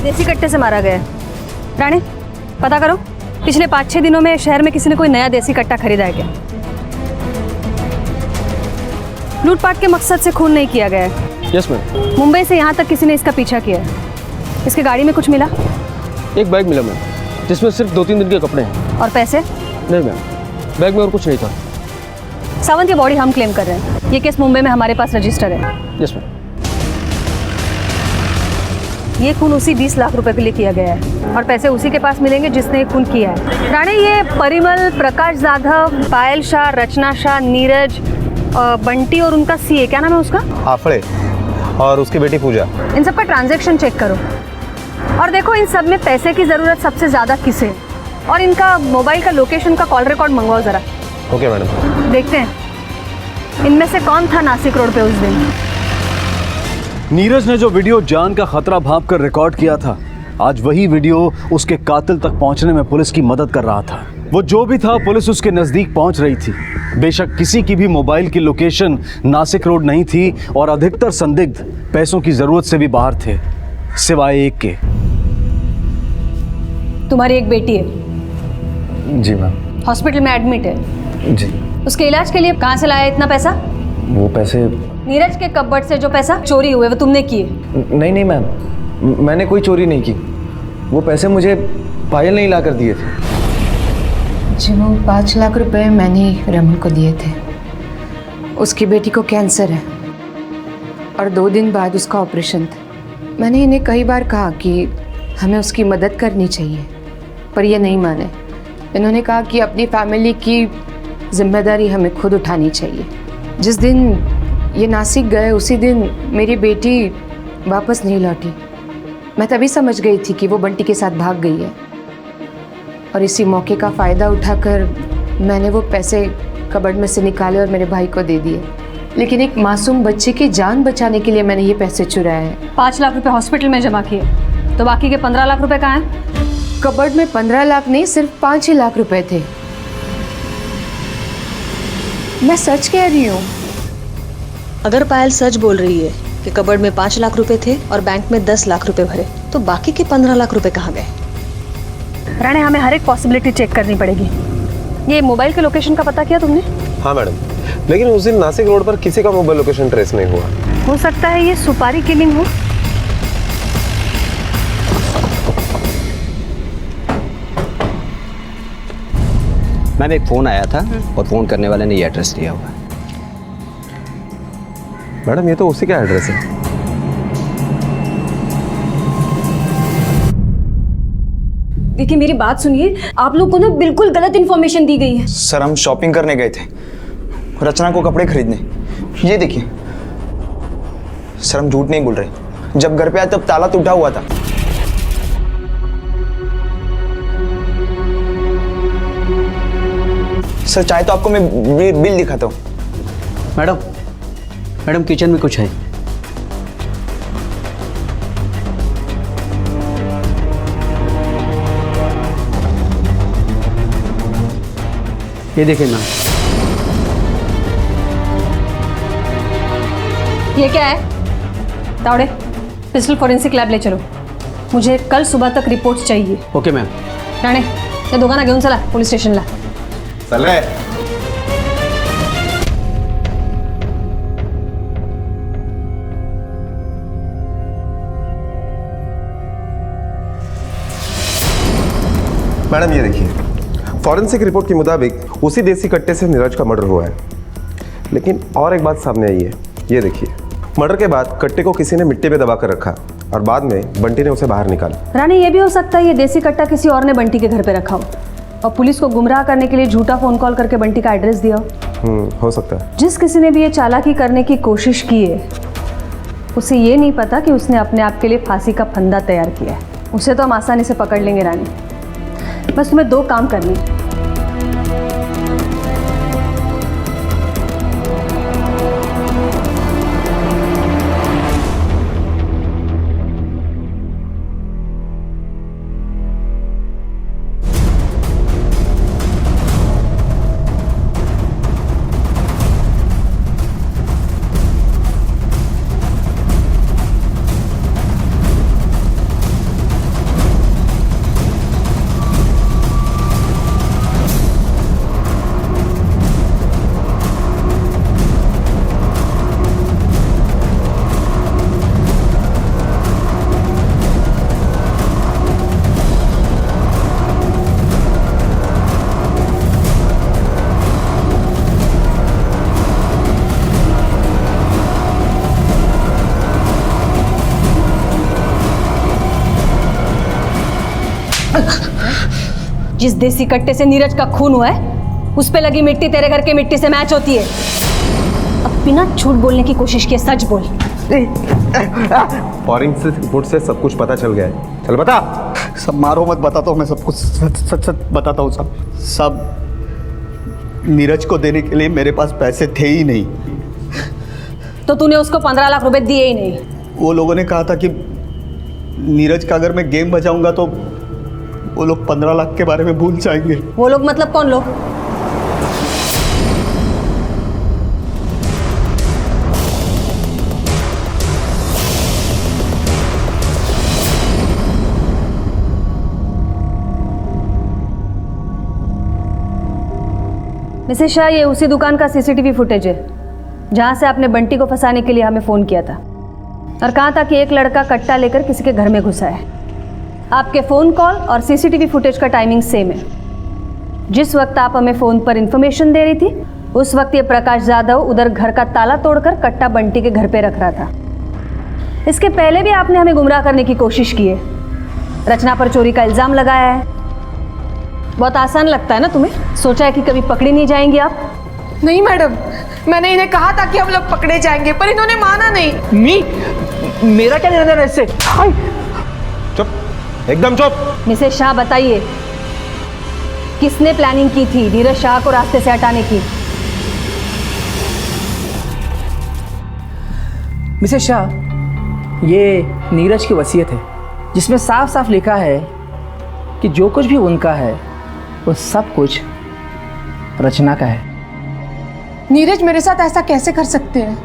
देसी कट्टे से मारा गया है। राणे, पता करो पिछले 5-6 दिनों में शहर में किसी ने कोई नया देसी कट्टा खरीदा है क्या? लूटपाट के मकसद से खून नहीं किया गया है। Yes ma'am. मुंबई से यहाँ तक किसी ने इसका पीछा किया है। इसकी गाड़ी में कुछ मिला? एक बैग मिला मैम, जिसमें सिर्फ 2-3 दिन के कपड़े हैं। और पैसे? नहीं मैम, बैग में और कुछ नहीं था। सावंत की बॉडी हम क्लेम कर रहे हैं। ये केस मुंबई में हमारे पास रजिस्टर है। Yes ma'am. ये खून उसी 20 लाख रुपए के लिए किया गया है और पैसे उसी के पास मिलेंगे जिसने ये खून किया है। राणे, ये परिमल, प्रकाश जाधव, पायल शाह, रचना शाह, नीरज, बंटी और उनका सीए, क्या नाम है उसका? आफड़े, और उसकी बेटी पूजा। इन सब का ट्रांजैक्शन चेक करो और देखो इन सब में पैसे की ज़रूरत सबसे ज़्यादा किसे है, और इनका मोबाइल का लोकेशन का कॉल रिकॉर्ड मंगवाओ ज़रा। Okay madam. देखते हैं इनमें से कौन था नासिक रोड पे उस दिन। नीरज ने जो वीडियो जान का खतरा भांप कर रिकॉर्ड किया था, आज वही वीडियो उसके कातिल तक पहुंचने में पुलिस की मदद कर रहा था। वो जो भी था, पुलिस उसके नजदीक पहुंच रही थी। बेशक किसी की भी मोबाइल की लोकेशन नासिक रोड नहीं थी और अधिकतर संदिग्ध पैसों की जरूरत से भी बाहर थे, सिवाय एक के। तुम्हारी एक बेटी है? जी मैम। हॉस्पिटल में एडमिट है? जी। उसके इलाज के लिए कहाँ से लाया इतना पैसा? वो पैसे नीरज के कपबोर्ड से जो पैसा चोरी हुए वो तुमने किए? नहीं मैम, मैंने कोई चोरी नहीं की। वो पैसे मुझे पायल ने ला कर दिए थे। जी, वो 5 लाख रुपए मैंने रमन को दिए थे। उसकी बेटी को कैंसर है और 2 दिन बाद उसका ऑपरेशन था। मैंने इन्हें कई बार कहा कि हमें उसकी मदद करनी चाहिए, पर ये नहीं माने। इन्होंने कहा कि अपनी फैमिली की जिम्मेदारी हमें खुद उठानी चाहिए। जिस दिन ये नासिक गए उसी दिन मेरी बेटी वापस नहीं लौटी। मैं तभी समझ गई थी कि वो बंटी के साथ भाग गई है, और इसी मौके का फ़ायदा उठाकर मैंने वो पैसे कबर्ड में से निकाले और मेरे भाई को दे दिए। लेकिन एक मासूम बच्चे की जान बचाने के लिए मैंने ये पैसे चुराए हैं। 5 लाख रुपए हॉस्पिटल में जमा किए, तो बाकी के 15 लाख रुपए कहाँ हैं? कबर्ड में 15 लाख नहीं, सिर्फ 5 ही लाख रुपए थे। मैं सच कह रही हूँ। अगर पायल सच बोल रही है कि कबर्ड में 5 लाख रुपए थे और बैंक में 10 लाख रुपए भरे, तो बाकी के 15 लाख रुपए कहाँ गए? राणे, हमें हर एक पॉसिबिलिटी चेक करनी पड़ेगी। ये मोबाइल के लोकेशन का पता किया तुमने? हाँ मैडम, लेकिन उस दिन नासिक रोड पर किसी का मोबाइल लोकेशन ट्रेस नहीं हुआ। हो सकता है ये सुपारी किलिंग हो। मैम, एक फ़ोन आया था और फ़ोन करने वाले ने ये एड्रेस दिया हुआ है। मैडम, ये तो उसी का एड्रेस है। देखिए मेरी बात सुनिए, आप लोग को ना बिल्कुल गलत इन्फॉर्मेशन दी गई है। सर, हम शॉपिंग करने गए थे, रचना को कपड़े खरीदने। ये देखिए सर, हम झूठ नहीं बोल रहे। जब घर पे आए तब ताला टूटा हुआ था। सर, चाहे तो आपको मैं बिल दिखाता हूँ। मैडम किचन में कुछ है। ये देखिए मैम। ये क्या है? तावड़े, पिस्टल फॉरेंसिक लॅब ले चलो। मुझे कल सुबह तक रिपोर्ट चाहिए। Okay ma'am. राणे, त्या दोघांना घेऊन चला पोलीस स्टेशनला। चल रहे मैडम ये देखिए, फॉरेंसिक रिपोर्ट के मुताबिक उसी देसी कट्टे से नीरज का मर्डर हुआ है। लेकिन और एक बात सामने आई है, ये देखिए, मर्डर के बाद कट्टे को किसी ने मिट्टी में दबा कर रखा और बाद में बंटी ने उसे बाहर निकाला। रानी, ये भी हो सकता है ये देसी कट्टा किसी और ने बंटी के घर पे रखा हो और पुलिस को गुमराह करने के लिए झूठा फोन कॉल करके बंटी का एड्रेस दिया हो। हो सकता है। जिस किसी ने भी ये चालाकी करने की कोशिश की है, उसे ये नहीं पता कि उसने अपने आप के लिए फांसी का फंदा तैयार किया है। उसे तो हम आसानी से पकड़ लेंगे रानी, बस तुम्हें 2 काम करने हैं। जिस देसी कट्टे से नीरज का खून हुआ है, उस पे लगी मिट्टी तेरे घर की मिट्टी से मैच होती है। अब बिना झूठ बोलने की कोशिश किए सच बोल। फॉरेंसिक रिपोर्ट से सब कुछ पता चल गया है, चल बता। सब मारो मत, बताता हूँ मैं सब कुछ, सच सच बताता हूँ सब नीरज को देने के लिए मेरे पास पैसे थे ही नहीं। तो तूने उसको 15 लाख रुपए दिए ही नहीं? वो लोगों ने कहा था कि नीरज का अगर मैं गेम बजाऊंगा तो वो लोग 15 लाख के बारे में भूल जाएंगे। वो लोग मतलब कौन लोग? मिसेस शाह, ये उसी दुकान का सीसीटीवी फुटेज है जहां से आपने बंटी को फंसाने के लिए हमें फोन किया था और कहा था कि एक लड़का कट्टा लेकर किसी के घर में घुसा है। आपके फ़ोन कॉल और सीसीटीवी फुटेज का टाइमिंग सेम है। जिस वक्त आप हमें फ़ोन पर इंफॉर्मेशन दे रही थी, उस वक्त ये प्रकाश जाधव उधर घर का ताला तोड़कर कट्टा बंटी के घर पे रख रहा था। इसके पहले भी आपने हमें गुमराह करने की कोशिश की है, रचना पर चोरी का इल्ज़ाम लगाया है। बहुत आसान लगता है ना तुम्हें? सोचा है कि कभी पकड़ी नहीं जाएंगी आप? नहीं मैडम, मैंने इन्हें कहा था कि हम लोग पकड़े जाएंगे, पर इन्होंने माना नहीं। मेरा क्या लेना देना इससे? चुप, एकदम चुप। मिसेस शाह, बताइए किसने प्लानिंग की थी नीरज शाह को रास्ते से हटाने की? मिसेस शाह, ये नीरज की वसीयत है जिसमें साफ साफ लिखा है कि जो कुछ भी उनका है वो सब कुछ रचना का है। नीरज मेरे साथ ऐसा कैसे कर सकते हैं?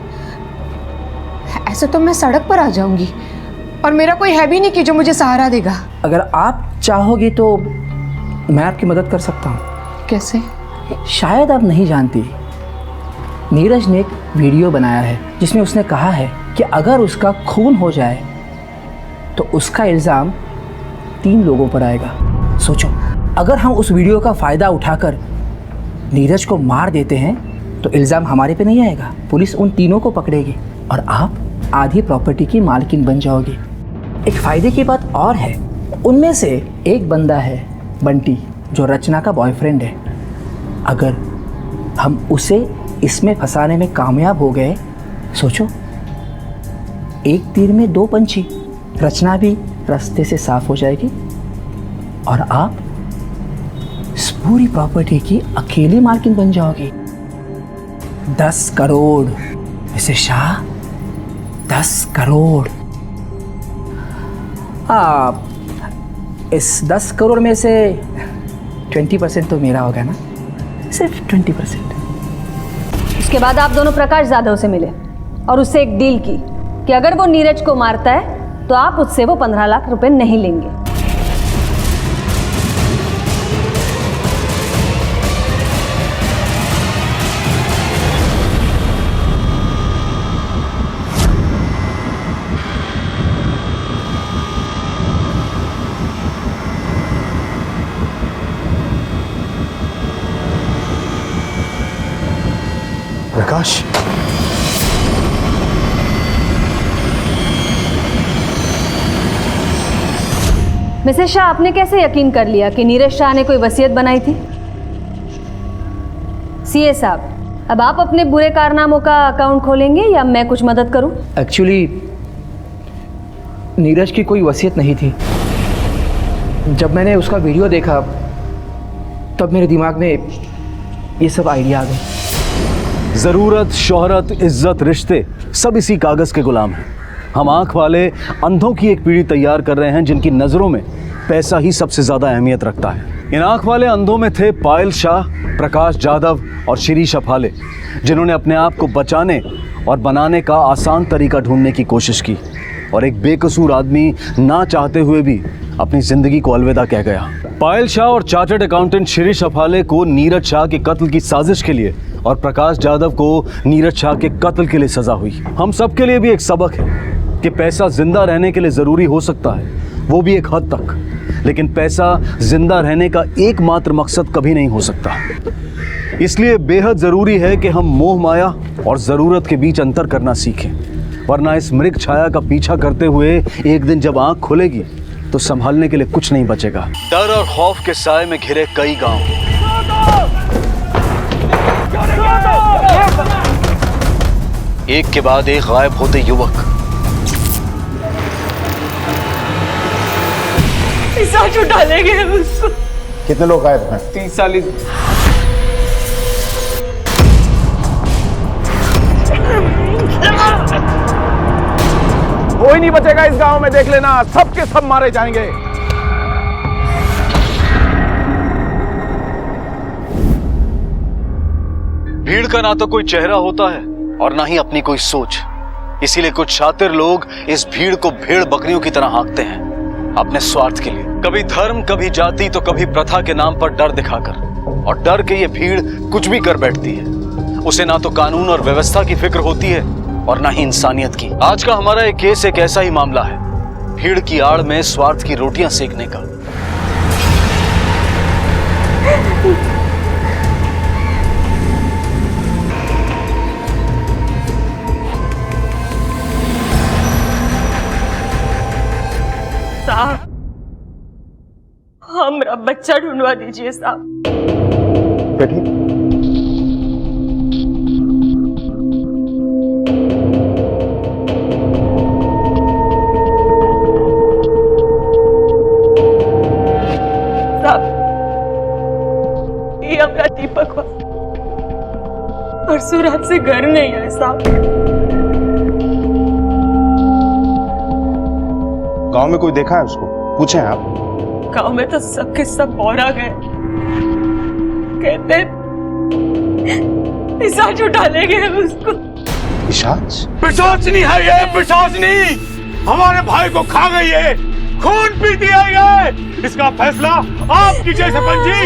ऐसे तो मैं सड़क पर आ जाऊंगी और मेरा कोई है भी नहीं कि जो मुझे सहारा देगा। अगर आप चाहोगी तो मैं आपकी मदद कर सकता हूँ। कैसे? शायद आप नहीं जानती, नीरज ने एक वीडियो बनाया है जिसमें उसने कहा है कि अगर उसका खून हो जाए तो उसका इल्ज़ाम 3 लोगों पर आएगा। सोचो, अगर हम उस वीडियो का फ़ायदा उठाकर नीरज को मार देते हैं तो इल्ज़ाम हमारे पे नहीं आएगा, पुलिस उन तीनों को पकड़ेगी और आप आधी प्रॉपर्टी की मालकिन बन जाओगी। एक फ़ायदे की बात और है, उनमें से एक बंदा है बंटी, जो रचना का बॉयफ्रेंड है। अगर हम उसे इसमें फंसाने में कामयाब हो गए, सोचो, एक तीर में 2 पंछी, रचना भी रास्ते से साफ हो जाएगी और आप इस पूरी प्रॉपर्टी की अकेली मालकिन बन जाओगी। 10 करोड़ मिसेस शाह, 10 करोड़। इस 10 करोड़ में से 20% तो मेरा होगा ना, सिर्फ 20%। उसके बाद आप दोनों प्रकाश जाधव से मिले और उससे एक डील की कि अगर वो नीरज को मारता है तो आप उससे वो 15 लाख रुपए नहीं लेंगे। प्रकाश, मिसेस शाह, आपने कैसे यकीन कर लिया कि नीरज शाह ने कोई वसीयत बनाई थी? सीए साहब, अब आप अपने बुरे कारनामों का अकाउंट खोलेंगे या मैं कुछ मदद करूं? एक्चुअली नीरज की कोई वसीयत नहीं थी। जब मैंने उसका वीडियो देखा तब मेरे दिमाग में ये सब आइडिया आ गए। जरूरत, शोहरत, इज्जत, रिश्ते सब इसी कागज के गुलाम हैं। हम आंख वाले अंधों की एक पीढ़ी तैयार कर रहे हैं जिनकी नजरों में पैसा ही सबसे ज्यादा अहमियत रखता है। इन आंख वाले अंधों में थे पायल शाह, प्रकाश जाधव और शिरीष अफाले, जिन्होंने अपने आप को बचाने और बनाने का आसान तरीका ढूंढने की कोशिश की और एक बेकसूर आदमी ना चाहते हुए भी अपनी जिंदगी को अलविदा कह गया। पायल शाह और चार्टर्ड अकाउंटेंट शिरीष अफाले को नीरज शाह के कत्ल की साजिश के लिए और प्रकाश जाधव को नीरज शाह के कत्ल के लिए सजा हुई। हम सब के लिए भी एक सबक है कि पैसा जिंदा रहने के लिए ज़रूरी हो सकता है, वो भी एक हद तक, लेकिन पैसा जिंदा रहने का एकमात्र मकसद कभी नहीं हो सकता। इसलिए बेहद ज़रूरी है कि हम मोह माया और ज़रूरत के बीच अंतर करना सीखें, वरना इस मृग छाया का पीछा करते हुए एक दिन जब आंख खुलेगी तो संभालने के लिए कुछ नहीं बचेगा। डर और खौफ के साए में घिरे कई गांव, एक के बाद एक गायब होते युवक, पिशाच उठा ले गए उसको। कितने लोग गायब हैं? 30-40। कोई नहीं बचेगा इस गांव में, देख लेना, सब के सब मारे जाएंगे। भीड़ का ना तो कोई चेहरा होता है और ना ही अपनी कोई सोच। इसीलिए कुछ शातिर लोग इस भीड़ को भेड़ बकरियों की तरह हाँकते हैं अपने स्वार्थ के लिए, कभी धर्म, कभी जाति, तो कभी प्रथा के नाम पर डर दिखाकर। और डर के ये भीड़ कुछ भी कर बैठती है। उसे ना तो कानून और व्यवस्था की फिक्र होती है और ना ही इंसानियत की। आज का हमारा एक केस एक ऐसा ही मामला है, भीड़ की आड़ में स्वार्थ की रोटियां सेकने का। साहब, हमारा बच्चा ढूंढवा दीजिए साहब। बैठिए। साहब, ये हमारा दीपक हुआ, परसों रात से घर नहीं है साहब। गांव में कोई देखा है उसको? पूछे हैं आप? गांव में तो सबके सब बोरा गए, कहते पिशाच उठा ले गए उसको। पिशाच? पिशाच नहीं है ये, पिशाच नहीं, हमारे भाई को खा गई है, खून पी दिया है। इसका फैसला आप कीजिए सरपंच जी।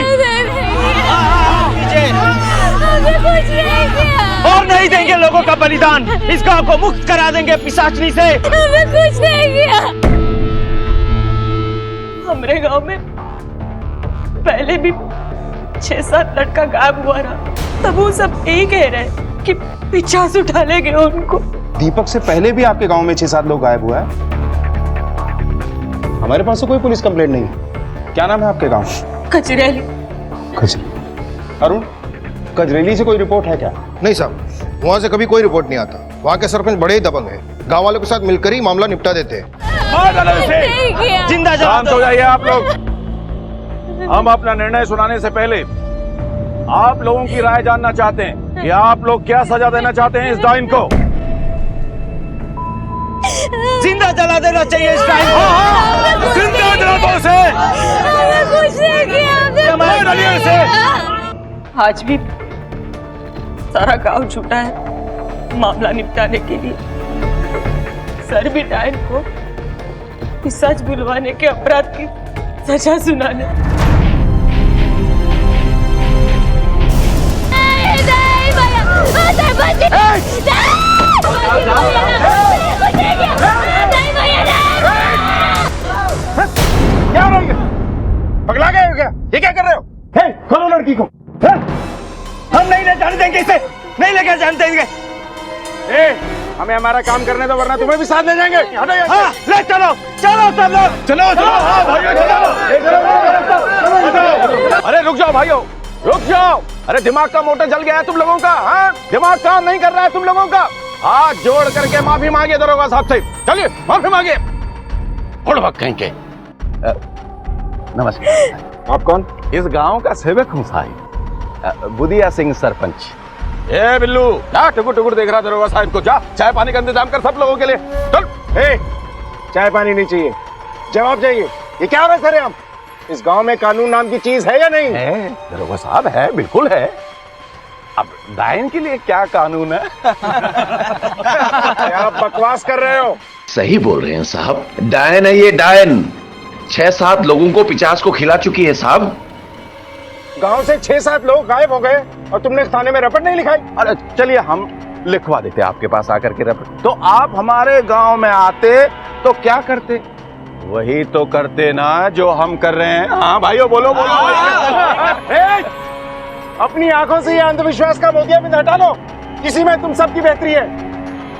और नहीं देंगे लोगों का बलिदान, इस गांव को मुक्त करा देंगे पिशाचनी से। हमने कुछ नहीं किया। हमारे गांव में पहले भी 6-7 लड़का गायब हुआ रहा, तब वो सब यही कह रहे कि पिशाच उठा ले गए उनको। दीपक से पहले भी आपके गांव में 6-7 लोग गायब हुआ है। हमारे पास तो कोई पुलिस कंप्लेंट नहीं है। क्या नाम है आपके गांव? कचरेली। अरुण, कजरेली से कोई रिपोर्ट है क्या? नहीं साहब, वहाँ से कभी कोई रिपोर्ट नहीं आता। वहाँ के सरपंच बड़े ही दबंग हैं, गांव वालों के साथ मिलकर ही मामला निपटा देते हैं। जिंदा शांत हो जाइए आप लोग। हम अपना निर्णय सुनाने से पहले आप लोगों की राय जानना चाहते हैं कि आप लोग क्या सजा देना चाहते हैं इस डाइन को। जिंदा जला देना चाहिए इस डाइन को। जिंदा जला दो उसे। आज भी सारा गांव छूटा है मामला निपटाने के लिए। सर भी डाइन को पिशाच बुलवाने के अपराध की सजा सुनाने। क्या हो गया? पगला गए हो क्या? ये क्या कर रहे हो? खोलो लड़की को। हम नहीं ले जाने देंगे इसे, नहीं लेके जानते इनके। हमें हमारा काम करने दो वरना तुम्हें भी साथ ले जाएंगे। हाँ, ले चलो चलो सब लोग चलो चलो हाँ भाइयों चलो। अरे रुक जाओ भाइयों, रुक जाओ। अरे दिमाग का मोटर जल गया है तुम लोगों का। हाँ, दिमाग काम नहीं कर रहा है तुम लोगों का। हाथ जोड़ करके माफी मांगिए दरोगा साहब से। चलिए माफी मांगिए। वक्त कहीं के नमस्कार। आप कौन? इस गांव का सेवक हूँ साहिब, बुदिया सिंह सरपंच। ए बिल्लू, जा टुकुर टुकुर देख रहा दरोगा साहब को। जा चाय पानी का इंतजाम कर सब लोगों के लिए। चल। ए, चाय पानी नहीं चाहिए, जवाब चाहिए। ये क्या हो रहा है सर? हम इस गांव में कानून नाम की चीज है या नहीं? है दरोगा साहब, है, बिल्कुल है। अब डायन के लिए क्या कानून है? आप बकवास कर रहे हो। सही बोल रहे हैं साहब, डायन है ये, डायन। 6-7 लोगों को पिचास को खिला चुकी है साहब। गांव से 6-7 लोग गायब हो गए और तुमने थाने में रपट नहीं लिखाई? अरे चलिए हम लिखवा देते आपके पास आकर के रपट। तो आप हमारे गांव में आते तो क्या करते? वही तो करते ना जो हम कर रहे हैं। हाँ भाइयों बोलो बोलो। अपनी आंखों से ये अंधविश्वास का मोतियाबिंद हटा लो। इसी में तुम सबकी बेहतरी है,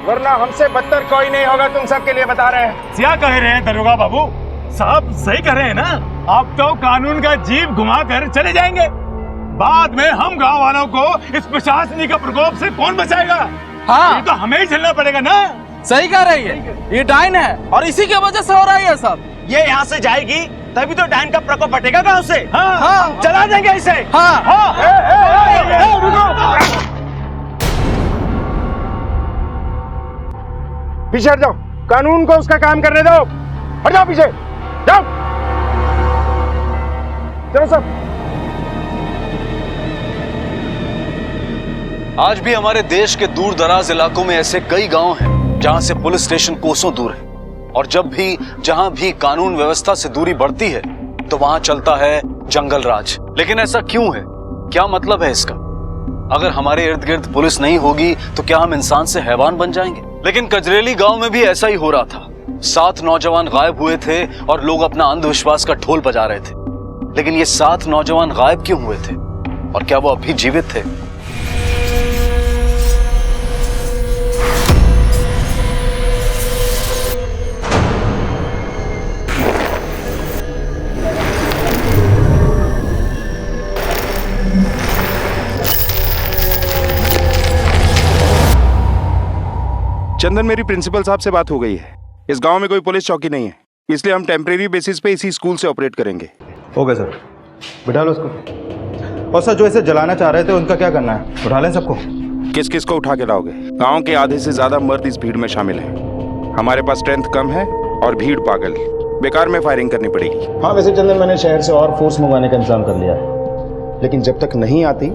वरना हमसे बदतर कोई नहीं होगा। तुम सबके लिए बता रहे हैं। क्या कह रहे हैं दरोगा बाबू साहब? सही कह रहे हैं ना। आप तो कानून का जीव घुमा कर चले जाएंगे, बाद में हम गांव वालों को इस प्रशासनिक का प्रकोप से कौन बचाएगा? हाँ, ये तो हमें ही झेलना पड़ेगा ना। सही कह रही है, ये डायन है और इसी की वजह से हो रहा है सब। ये यहाँ से जाएगी तभी तो डायन का प्रकोप हटेगा गांव से। हाँ, हाँ, चला देंगे इसे। हाँ, हाँ। पीछे हट जाओ, कानून को उसका काम करने दो। हट जाओ पीछे, जाओ। चलो सब। आज भी हमारे देश के दूर दराज इलाकों में ऐसे कई गांव हैं जहां से पुलिस स्टेशन कोसों दूर है, और जब भी जहां भी कानून व्यवस्था से दूरी बढ़ती है तो वहां चलता है जंगल राज। लेकिन ऐसा क्यों है? क्या मतलब है इसका? अगर हमारे इर्द गिर्द पुलिस नहीं होगी तो क्या हम इंसान से हैवान बन जाएंगे? लेकिन कजरेली गांव में भी ऐसा ही हो रहा था। 7 नौजवान गायब हुए थे और लोग अपना अंधविश्वास का ढोल बजा रहे थे। लेकिन ये 7 नौजवान गायब क्यों हुए थे और क्या वो अब भी जीवित थे? चंदन, मेरी प्रिंसिपल साहब से बात हो गई है। इस गांव में कोई पुलिस चौकी नहीं है, इसलिए हम टेम्परेरी बेसिस पे इसी स्कूल से ऑपरेट करेंगे। ओके सर, बिठा लो उसको। और सर, जो इसे जलाना चाह रहे थे उनका क्या करना है? उठा लें सबको? किस किस को उठा के लाओगे? गांव के आधे से ज्यादा मर्द इस भीड़ में शामिल हैं। हमारे पास स्ट्रेंथ कम है और भीड़ पागल। बेकार में फायरिंग करनी पड़ेगी। हाँ वैसे चंदन, मैंने शहर से और फोर्स मंगवाने का इंतजाम कर लिया है, लेकिन जब तक नहीं आती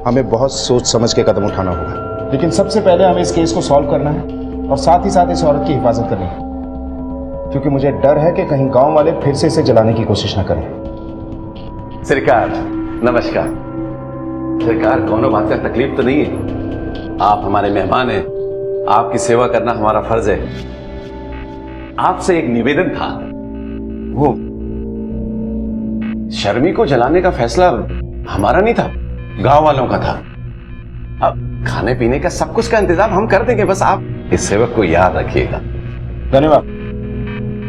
हमें बहुत सोच समझ के कदम उठाना होगा। लेकिन सबसे पहले हमें इस केस को सॉल्व करना है और साथ ही साथ इस औरत की हिफाजत करनी है, क्योंकि मुझे डर है कि कहीं गांव वाले फिर से इसे जलाने की कोशिश न करें। सरकार नमस्कार। सरकार, कोनो बात का तकलीफ तो नहीं है? आप हमारे मेहमान हैं, आपकी सेवा करना हमारा फर्ज है। आपसे एक निवेदन था, वो शर्मी को जलाने का फैसला हमारा नहीं था, गांव वालों का था। अब खाने पीने का सब कुछ का इंतजाम हम कर देंगे, बस आप इस सेवक को याद रखिएगा। धन्यवाद,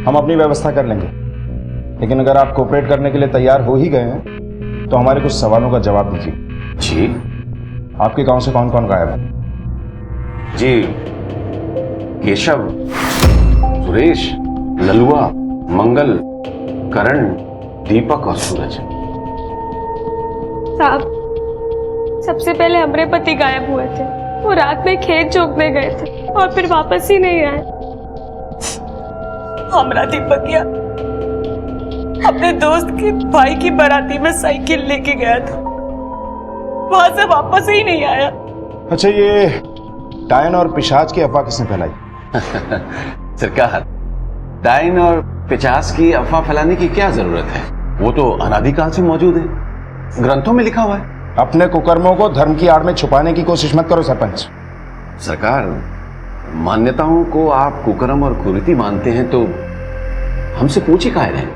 हम अपनी व्यवस्था कर लेंगे। लेकिन अगर आप कोऑपरेट करने के लिए तैयार हो ही गए हैं तो हमारे कुछ सवालों का जवाब दीजिए। जी। आपके गांव से कौन कौन गायब है? जी, केशव, सुरेश, ललुआ, मंगल, करण, दीपक और सूरज। साहब, सबसे पहले हमारे पति गायब हुए थे। वो रात में खेत जोतने गए थे और फिर वापस ही नहीं आए। हमरा दीपकिया अपने दोस्त के भाई की बाराती में साइकिल लेके गया था, वहां से वापस ही नहीं आया। अच्छा, ये डायन और पिशाच की अफवाह किसने फैलाई? सरकार, डायन और पिशाच की अफवाह फैलाने की क्या जरूरत है? वो तो अनादिकाल से मौजूद है, ग्रंथों में लिखा हुआ है। अपने कुकर्मों को धर्म की आड़ में छुपाने की कोशिश मत करो सरपंच। सरकार, मान्यताओं को आप कुकर्म और कुरीति मानते हैं तो हमसे पूछी काहे रहे?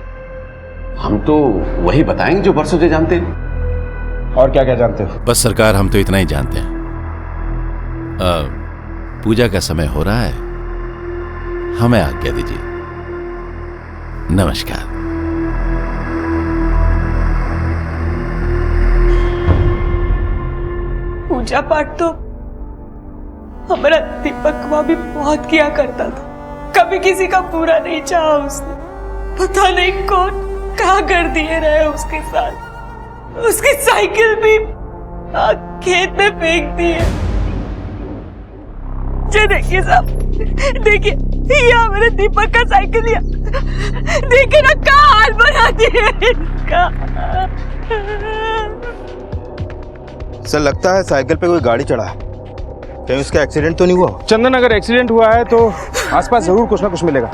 हम तो वही बताएंगे जो बरसों से जानते हैं। और क्या क्या जानते हो? बस सरकार, हम तो इतना ही जानते हैं। पूजा का समय हो रहा है, हमें आज्ञा दीजिए। नमस्कार। पूजा पाठ तो हमारा दीपक माँ भी बहुत किया करता था, कभी किसी का बुरा नहीं चाहा उसने। पता नहीं कौन क्या कर दिए रहे उसके साथ। उसकी साइकिल भी खेत में फेंक दी है। ये देखिए साहब, देखिए ये मेरे दीपक का साइकिल है, देखिए ना क्या हाल बना दिए इसका। सर लगता है साइकिल पे कोई गाड़ी चढ़ा है, कहीं उसका एक्सीडेंट तो नहीं हुआ? चंदन, अगर एक्सीडेंट हुआ है तो आसपास जरूर कुछ ना कुछ मिलेगा।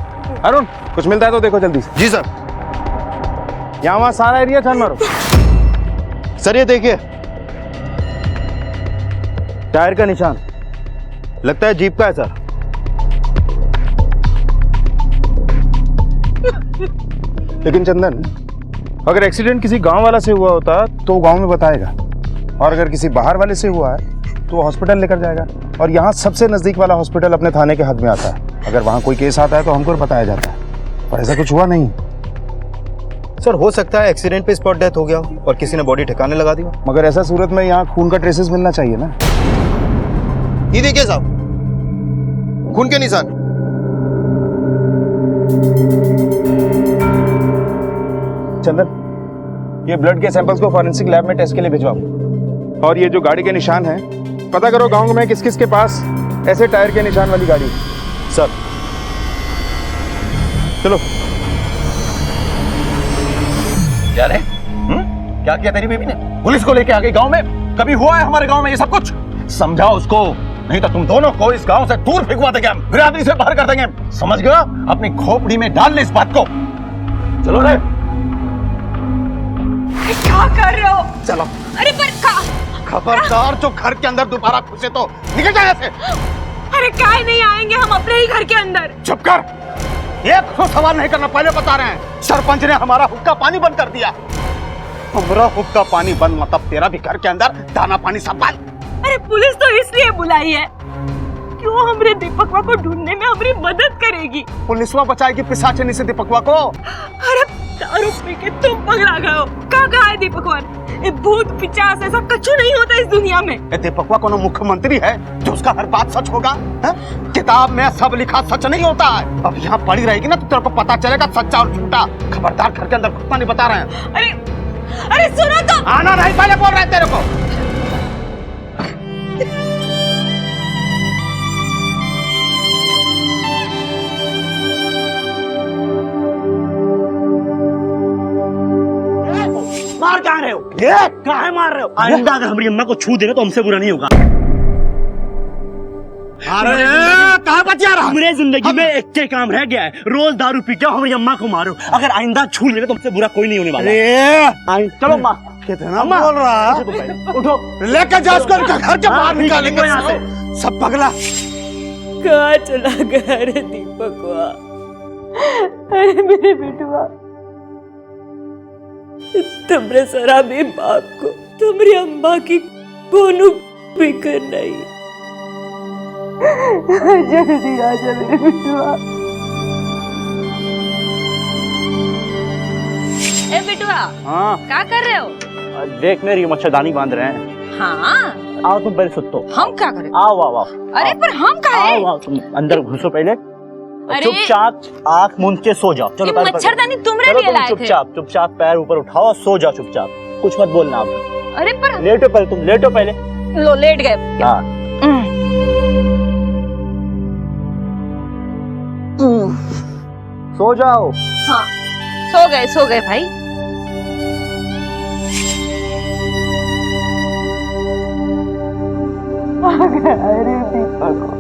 अरुण, कुछ मिलता है तो देखो जल्दी से। जी सर। यहाँ वहाँ सारा एरिया छान मारो। सर ये देखिए, टायर का निशान, लगता है जीप का है सर। लेकिन चंदन, अगर एक्सीडेंट किसी गांव वाला से हुआ होता तो वो गांव में बताएगा, और अगर किसी बाहर वाले से हुआ है तो वो हॉस्पिटल लेकर जाएगा, और यहाँ सबसे नजदीक वाला हॉस्पिटल अपने थाने के हद में आता है। अगर वहाँ कोई केस आता है तो हमको बताया जाता है, पर ऐसा कुछ हुआ नहीं। सर हो सकता है एक्सीडेंट पे स्पॉट डेथ हो गया हो और किसी ने बॉडी ठिकाने लगा दी हो। मगर ऐसा सूरत में यहाँ खून का ट्रेसेस मिलना चाहिए ना। ये देखिए साहब, खून के निशान। चंदन, ये ब्लड के सैंपल्स को फॉरेंसिक लैब में टेस्ट के लिए भिजवाओ। और ये जो गाड़ी के निशान हैं, पता करो गांव में किस किस के पास ऐसे टायर के निशान वाली गाड़ी है। सर चलो। क्या रे? क्या किया तेरी बीवी ने? पुलिस को लेके आ गई गांव में। कभी हुआ है हमारे गांव में ये सब कुछ? समझाओ उसको, नहीं तो तुम दोनों को इस गांव से दूर फेंकवा देंगे, हम बिरादरी से बाहर कर देंगे। समझ गया? अपनी खोपड़ी में डाल ले इस बात को। चलो रे। क्या कर रहे हो? चलो। अरे पर खबरदार, जो घर के अंदर दोबारा घुसे तो निकल जाए ऐसे। अरे क्या नहीं आएंगे हम अपने ही घर के अंदर। चुप कर, एक तो सवाल नहीं करना, पहले बता रहे हैं। सरपंच ने हमारा हुक्का पानी बंद कर दिया। हमारा हुक्का पानी बंद मतलब तेरा भी घर के अंदर दाना पानी सब बंद। अरे पुलिस तो इसलिए बुलाई है क्यों हमरे दीपकवा को ढूंढने में हमारी मदद करेगी। पुलिसवा बचाएगी पिशाचिनी से दीपकवा को। अरे दारू पी के तुम पगला गए हो। कहाँ है दीपकवा? ये भूत पिचास ऐसा कछु नहीं होता इस दुनिया में। दीपकवा कोनो मुख्यमंत्री है जो उसका हर बात सच होगा? किताब में सब लिखा सच नहीं होता है। अब यहाँ पड़ी रहेगी ना तो तेरे को पता चलेगा सच्चा और झूठा। खबरदार, घर के अंदर घुसना नहीं बता रहे हैं। अरे सुनो तो। आना नहीं, पहले बोल रहे हैं तेरे को। मार कहाँ रहे हो? काहे मार रहे हो? आइंदा अगर हमारी अम्मा को छू देगा तो हमसे बुरा नहीं होगा। अरे कहाँ बच जा रहा? हमारे जिंदगी में एक के काम रह गया है, रोज दारू पी के हमारी अम्मा को मारो। अगर आइंदा छू लेगा तो हमसे बुरा कोई नहीं होने वाला। चलो माँ। कितना बोल रहा है? उठो, लेकर जा उसको, घर के बाहर निकालेंगे यहाँ से। सब पगला। कहाँ चला गया रे दीपकवा? अरे मेरे बेटुआ, तुमरे शराबी बाप को तुम्हारी अम्मा की कोनो फिक्र नहीं। जल्दी आ जा मेरे बेटुआ। ए बेटुआ, हाँ क्या कर रहे हो? देख मेरी मच्छरदानी बांध रहे हैं। हाँ आओ तुम पहले सुतो। हम क्या करें? आओ आओ आओ। अरे पर हम कहाँ हैं? आओ तुम अंदर घुसो पहले। अरे चुपचाप आंख मूंद के सो जाओ। चलो ये मच्छरदानी तुमरे लिए लाए थे। चुपचाप चुपचाप पैर ऊपर उठाओ और सो जाओ चुपचाप, कुछ मत बोलना आप। अरे पर लेटो पहले, तुम लेटो पहले। लो लेट गए। हाँ सो जाओ। हाँ सो गए भाई। अरे दीपक,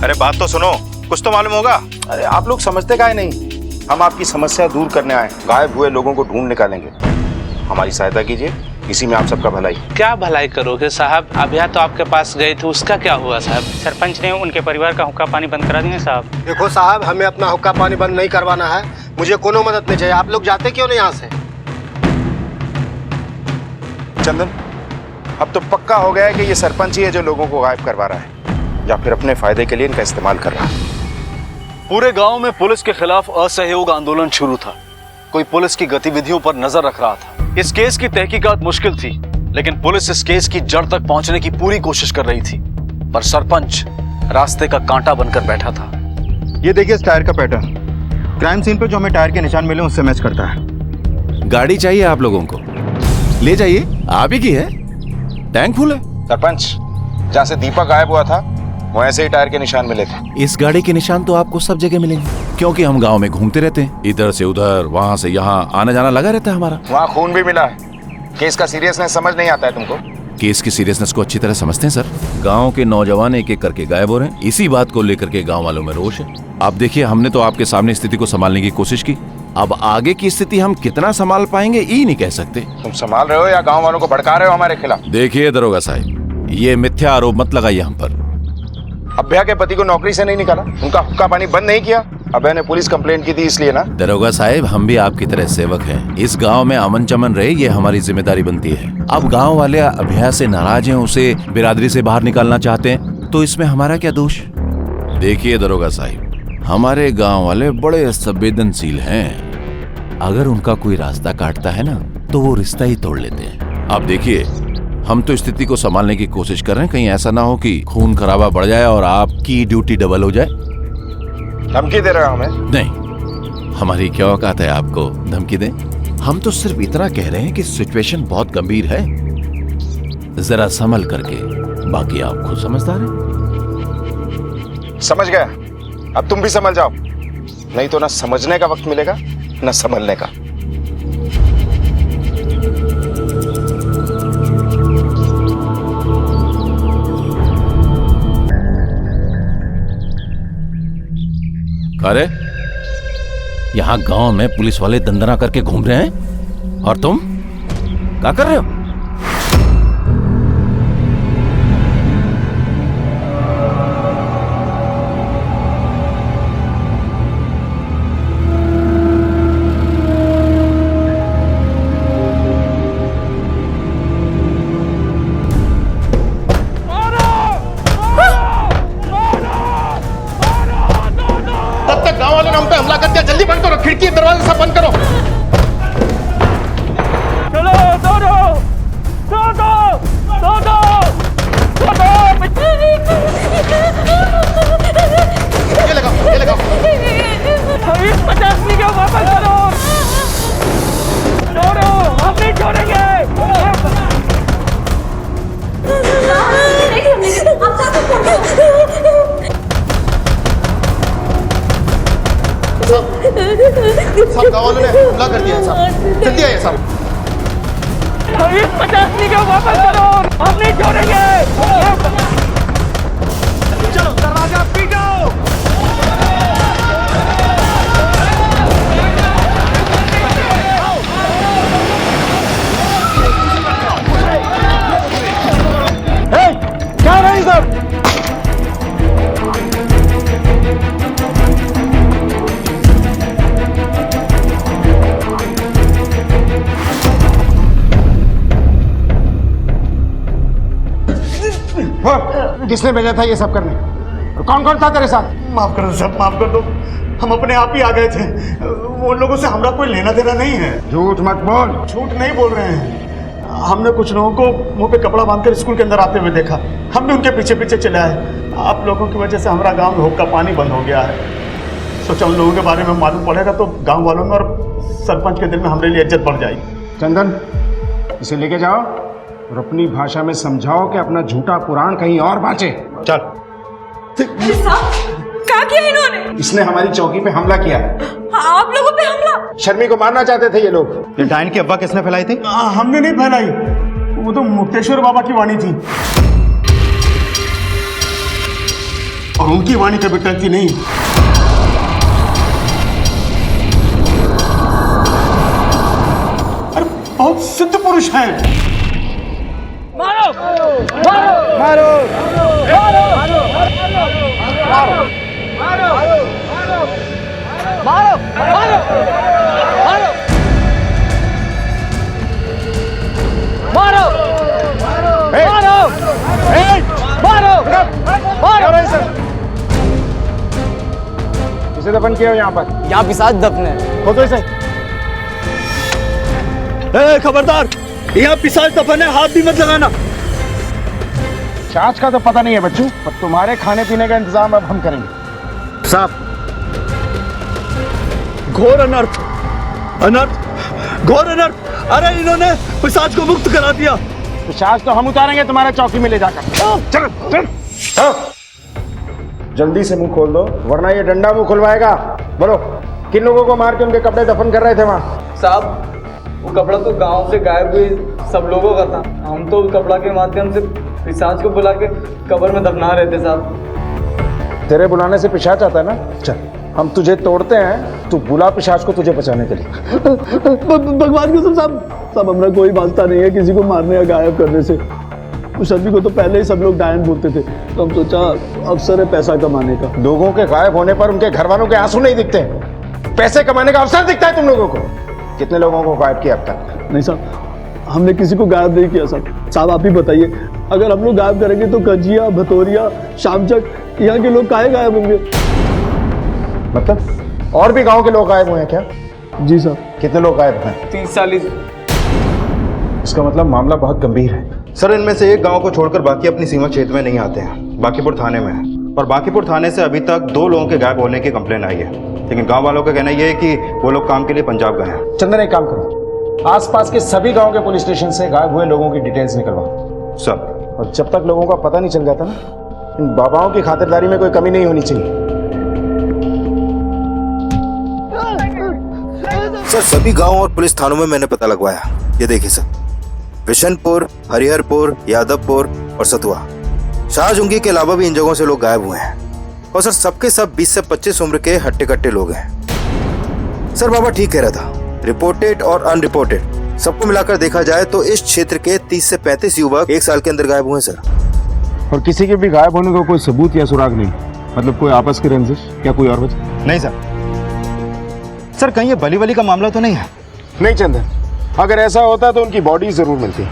अरे बात तो सुनो, कुछ तो मालूम होगा। अरे आप लोग समझते काहे नहीं? हम आपकी समस्या दूर करने आए, गायब हुए लोगों को ढूंढ निकालेंगे। हमारी सहायता कीजिए, इसी में आप सबका भलाई। क्या भलाई करोगे साहब? अभिया तो आपके पास गए थे, उसका क्या हुआ साहब? सरपंच ने उनके परिवार का हुक्का पानी बंद करा दिया साहब। देखो साहब, हमें अपना हुक्का पानी बंद नहीं करवाना है, मुझे कोनो मदद नहीं चाहिए। आप लोग जाते क्यों नहीं यहाँ से? चंदन, अब तो पक्का हो गया है कि ये सरपंच ही है जो लोगों को गायब करवा रहा है या फिर अपने फायदे के लिए इनका इस्तेमाल कर रहा है। पूरे गांव में पुलिस के खिलाफ असहयोग आंदोलन शुरू था। कोई पुलिस की गतिविधियों पर नजर रख रहा था। इस केस की तहकीकात मुश्किल थी, लेकिन पुलिस इस केस की जड़ तक पहुंचने की पूरी कोशिश कर रही थी, पर सरपंच रास्ते का कांटा बनकर बैठा था। ये देखिए इस टायर का पैटर्न, क्राइम सीन पे जो हमें टायर के निशान मिले उससे मैच करता है। गाड़ी चाहिए आप लोगों को, ले जाइए, आप ही की है, टैंक फुल है। सरपंच, जहाँ से दीपक गायब हुआ था वहाँ से ही टायर के निशान मिले थे। इस गाड़ी के निशान तो आपको सब जगह मिलेंगे, क्योंकि हम गांव में घूमते रहते हैं, इधर से उधर, वहाँ से यहाँ आना जाना लगा रहता है हमारा। वहाँ खून भी मिला है। केस का सीरियसनेस समझ नहीं आता है तुमको? केस की सीरियसनेस को अच्छी तरह समझते हैं सर। गांव के नौजवान एक एक करके गायब हो रहे हैं, इसी बात को लेकर के गांव वालों में रोष है। आप देखिए, हमने तो आपके सामने स्थिति को संभालने की कोशिश की, अब आगे की स्थिति हम कितना संभाल पाएंगे ये नहीं कह सकते। तुम संभाल रहे हो या गाँव वालों को भड़का रहे हो हमारे खिलाफ? देखिए दरोगा साहब, ये मिथ्या आरोप मत लगाइए हम पर। अभ्या के पति को नौकरी से नहीं निकाला, उनका हुक्का पानी बंद नहीं किया, अभ्या ने पुलिस कंप्लेंट की थी इसलिए ना। दरोगा साहब, हम भी आपकी तरह सेवक हैं। इस गांव में अमन चमन रहे, ये हमारी जिम्मेदारी बनती है। अब गांव वाले अभ्या से नाराज हैं, उसे बिरादरी से बाहर निकालना चाहते हैं, तो इसमें हमारा क्या दोष? देखिए दरोगा साहब, हमारे गांव वाले बड़े संवेदनशील हैं। अगर उनका कोई रास्ता काटता है ना, तो वो रिश्ता ही तोड़ लेते हैं। अब देखिए, हम तो स्थिति को संभालने की कोशिश कर रहे हैं, कहीं ऐसा ना हो कि खून खराबा बढ़ जाए और आपकी ड्यूटी डबल हो जाए। धमकी दे रहे हो हमें? नहीं, हमारी क्या औकात है आपको धमकी दें? हम तो सिर्फ इतना कह रहे हैं कि सिचुएशन बहुत गंभीर है, जरा संभल करके, बाकी आप खुद समझदार हैं। समझ गया, अब तुम भी समझ जाओ, नहीं तो ना समझने का वक्त मिलेगा ना संभलने का। अरे यहाँ गांव में पुलिस वाले दंदना करके घूम रहे हैं और तुम क्या कर रहे हो? जल्दी बंद करो, खिड़की दरवाजे सब बंद करो। चलो दो दो दो दो दो दो दो ये लगाओ, ये लगाओ। 50 का वापस करो, छोड़ो, हम नहीं छोड़ेंगे। सब गाँव वालों ने हमला कर दिया साहब, जल्दी आइए साहब। 50 का वापस करो, हम नहीं छोड़ेंगे। चलो दरवाजा पीटो। क्या रही सब? किसने भेजा था ये सब करने? और कौन कौन था तेरे साथ? माफ कर दो सब, माफ कर दो, हम अपने आप ही आ गए थे, वो लोगों से हमारा कोई लेना देना नहीं है। झूठ मत बोल। झूठ नहीं बोल रहे हैं, हमने कुछ लोगों को मुंह पे कपड़ा बांधकर स्कूल के अंदर आते हुए देखा, हम भी उनके पीछे पीछे चले आए। आप लोगों की वजह से हमारा गांव में हुक्का पानी बंद हो गया है। सोचा उन लोगों के बारे में मालूम पड़ेगा तो गांव वालों में और सरपंच के दिल में हमारे लिए इज्जत बढ़ जाएगी। चंदन, इसे लेके जाओ और अपनी भाषा में समझाओ कि अपना झूठा पुराण कहीं और बाँचे। चल। क्या किया इन्होंने? इसने हमारी चौकी पे हमला किया। आप लोगों पे हमला? शर्मी को मारना चाहते थे ये लोग। ये डायन की अफवाह किसने फैलाई थी? हमने नहीं फैलाई, वो तो मुक्तेश्वर बाबा की वाणी थी, और उनकी वाणी कभी टलती नहीं। अरे बहुत सिद्ध पुरुष हैं। मारो किसे दफन किया हो यहाँ पर? यहाँ पिशाच दफन है। खोदो इसे। खबरदार, यहाँ पिशाच दफन है, हाथ भी मत लगाना। चाच का तो पता नहीं है बच्चों, पर तुम्हारे खाने पीने का इंतजाम अब हम करेंगे। साहब, घोर अनर्थ, अनर्थ, घोर अनर्थ। अरे इन्होंने पिशाच को मुक्त करा दिया। पिशाच तो हम उतारेंगे तुम्हारे चौकी में ले जाकर। चल चल जल्दी से मुंह खोल दो, वरना ये डंडा मुंह खुलवाएगा। बोलो, किन लोगों को मार के उनके कपड़े दफन कर रहे थे वहाँ? साहब, वो कपड़ा तो गांव से गायब हुए सब लोगों का था। हम तो उस कपड़ा के माध्यम से पिशाच को बुला के कब्र में दफना रहे थे साहब। तेरे बुलाने से पिशाच आता है ना? चल, हम तुझे तोड़ते हैं, तू बुला पिशाच को तुझे बचाने के लिए। भगवान की कसम साहब, हमारा कोई वास्ता नहीं है किसी को मारने या गायब करने से। उस आदमी को तो पहले ही सब लोग डायन बोलते थे, तो हम सोचा अवसर है पैसा कमाने का। लोगों के गायब होने पर उनके घर वालों के आंसू नहीं दिखते, पैसे कमाने का अवसर दिखता है तुम लोगों को। कितने लोगों को गायब किया अब तक? नहीं साहब, हमने किसी को गायब नहीं किया साहब। आप ही बताइए, अगर हम लोग गायब करेंगे तो कजिया, भतौरिया, शामचक, यहाँ के लोग काहे गायब होंगे? मतलब और भी गांव के लोग गायब हुए हैं क्या? जी साहब। कितने लोग गायब हैं? 30-40। इसका मतलब मामला बहुत गंभीर है। सर, इनमें से एक गांव को छोड़कर बाकी अपनी सीमा क्षेत्र में नहीं आते हैं, बांकीपुर थाने में है। और बांकीपुर थाने से अभी तक 2 लोगों के गायब होने की कंप्लेन आई है, लेकिन गांव वालों का कहना यह है कि वो लोग काम के लिए पंजाब गए हैं। चंदन, एक काम करो, आसपास के सभी गांव के पुलिस स्टेशन से गायब हुए लोगों की डिटेल्स निकलवाओ। सर, और जब तक लोगों का पता नहीं चल जाता ना, इन बाबाओं की खातिरदारी में कोई कमी नहीं होनी चाहिए। सर, सभी गांव और पुलिस थानों में मैंने पता लगवाया। ये देखिए सर, बिशनपुर, हरिहरपुर, यादवपुर और सतुआ, शाहजूंगी के अलावा भी इन जगहों से लोग गायब हुए हैं। और सर, सबके सब 20 से 25 उम्र के हट्टे कट्टे लोग हैं। सर, बाबा ठीक कह रहा था, रिपोर्टेड और अनरिपोर्टेड सबको मिलाकर देखा जाए तो इस क्षेत्र के 30 से 35 युवक 1 साल के अंदर गायब हुए सर। और किसी के भी गायब होने का कोई सबूत या सुराग नहीं? मतलब कोई आपस की रंजिश या कोई और वजह? नहीं सर। सर, कहीं ये बली का मामला तो नहीं है? नहीं चंदन, अगर ऐसा होता तो उनकी बॉडी जरूर मिलती।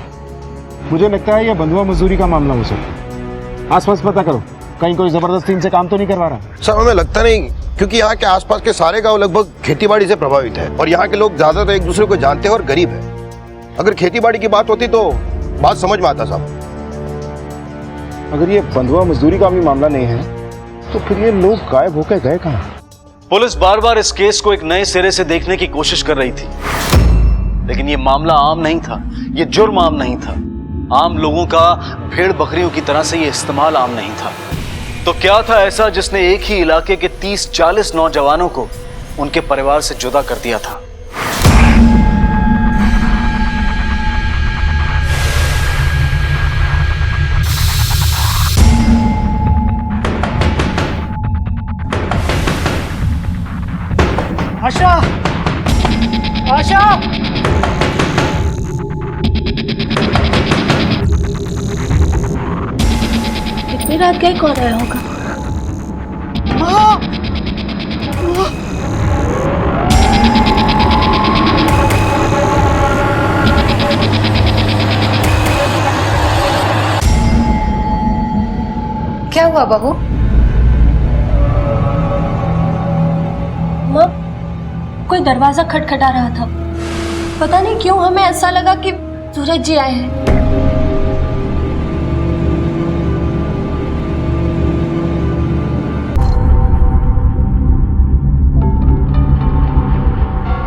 मुझे लगता है यह बंधुआ मजदूरी का मामला हो सकता। आसपास पता करो, कहीं कोई जबरदस्ती इनसे काम तो नहीं करवा रहा। सर, हमें लगता नहीं, क्योंकि यहाँ के आसपास के सारे गांव लगभग खेतीबाड़ी से प्रभावित है और यहाँ के लोग ज्यादातर एक दूसरे को जानते हैं और गरीब है। अगर खेतीबाड़ी की बात होती तो बात समझ में आता साहब। अगर ये बंधुआ मजदूरी का भी मामला नहीं है तो फिर ये लोग गायब होकर गए कहाँ? पुलिस बार बार इस केस को एक नए सिरे से देखने की कोशिश कर रही थी, लेकिन ये मामला आम नहीं था, ये जुर्म आम नहीं था। आम लोगों का भेड़ बकरियों की तरह से ये इस्तेमाल आम नहीं था। तो क्या था ऐसा जिसने एक ही इलाके के 30-40 नौजवानों को उनके परिवार से जुदा कर दिया था? आशा, आशा, इतनी रात गए कौन आया होगा? क्या हुआ बहू? माँ, कोई दरवाजा खटखटा रहा था। पता नहीं क्यों हमें ऐसा लगा कि सूरज जी आए हैं।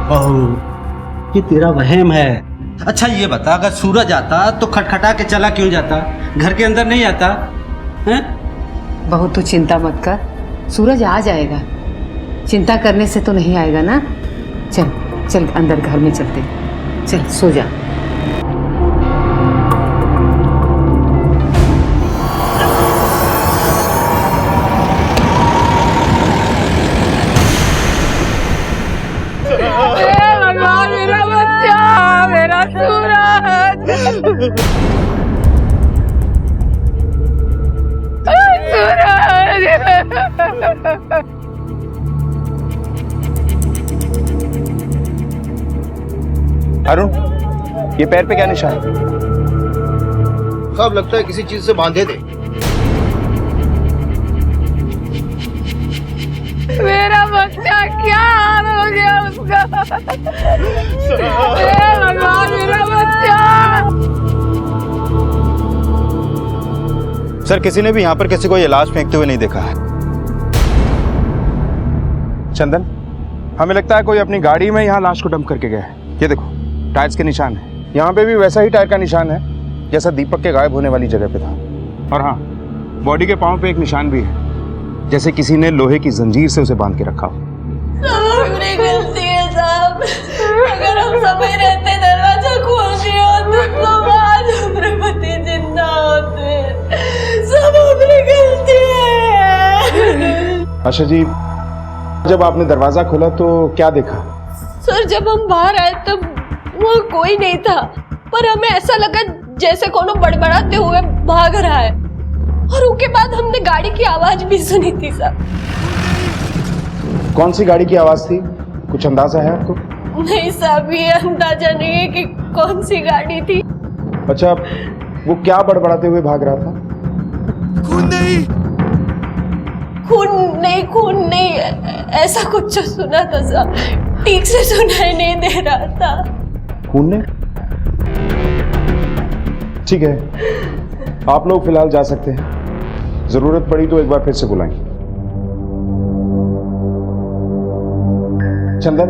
बहू, ये तेरा वहम है। अच्छा ये बता, अगर सूरज आता तो खटखटा के चला क्यों जाता? घर के अंदर नहीं आता हैं? बहू तू चिंता मत कर, सूरज आ जाएगा। चिंता करने से तो नहीं आएगा ना। चल चल अंदर घर में चलते, चल सो जा। भगवान, मेरा बच्चा, मेरा सूरज। अरुण, ये पैर पे क्या निशान है? सब लगता है किसी चीज से बांधे थे। मेरा बच्चा क्या हाल हो गया उसका। हे भगवान, मेरा बच्चा। सर, किसी ने भी यहाँ पर किसी को ये लाश फेंकते हुए नहीं देखा है। चंदन, हमें लगता है कोई अपनी गाड़ी में यहाँ लाश को डंप करके गया है। ये देखो, टायर्स के निशान है। यहाँ पे भी वैसा ही टायर का निशान है जैसा दीपक के गायब होने वाली जगह पे था। और हाँ, बॉडी के पाँव पे एक निशान भी है, जैसे किसी ने लोहे की जंजीर से उसे बांध के रखा हो। सब अपनी गलती है साहब। अगर हम समय रहते दरवाजा खोल दिया होते तो आज हमारे पति जिंदा होते। सब अपनी गलती है। आशा जी, जब आपने दरवाजा खोला तो क्या देखा? सर, जब हम बाहर आए तब वहाँ कोई नहीं था, पर हमें ऐसा लगा जैसे कोनो बड़बड़ाते हुए भाग रहा है। और उसके बाद हमने गाड़ी की आवाज भी सुनी थी सर। कौन सी गाड़ी की आवाज थी? कुछ अंदाजा है आपको? नहीं साहब, ये अंदाजा नहीं है कि कौन सी गाड़ी थी। अच्छा, वो क्या बड़बड़ाते हुए भाग रहा था? खून नहीं, खून नहीं, ऐसा कुछ सुना था साहब। ठीक से सुनाई नहीं दे रहा था। खून ने? ठीक है, आप लोग फिलहाल जा सकते हैं। जरूरत पड़ी तो एक बार फिर से बुलाएंगे। चंदन,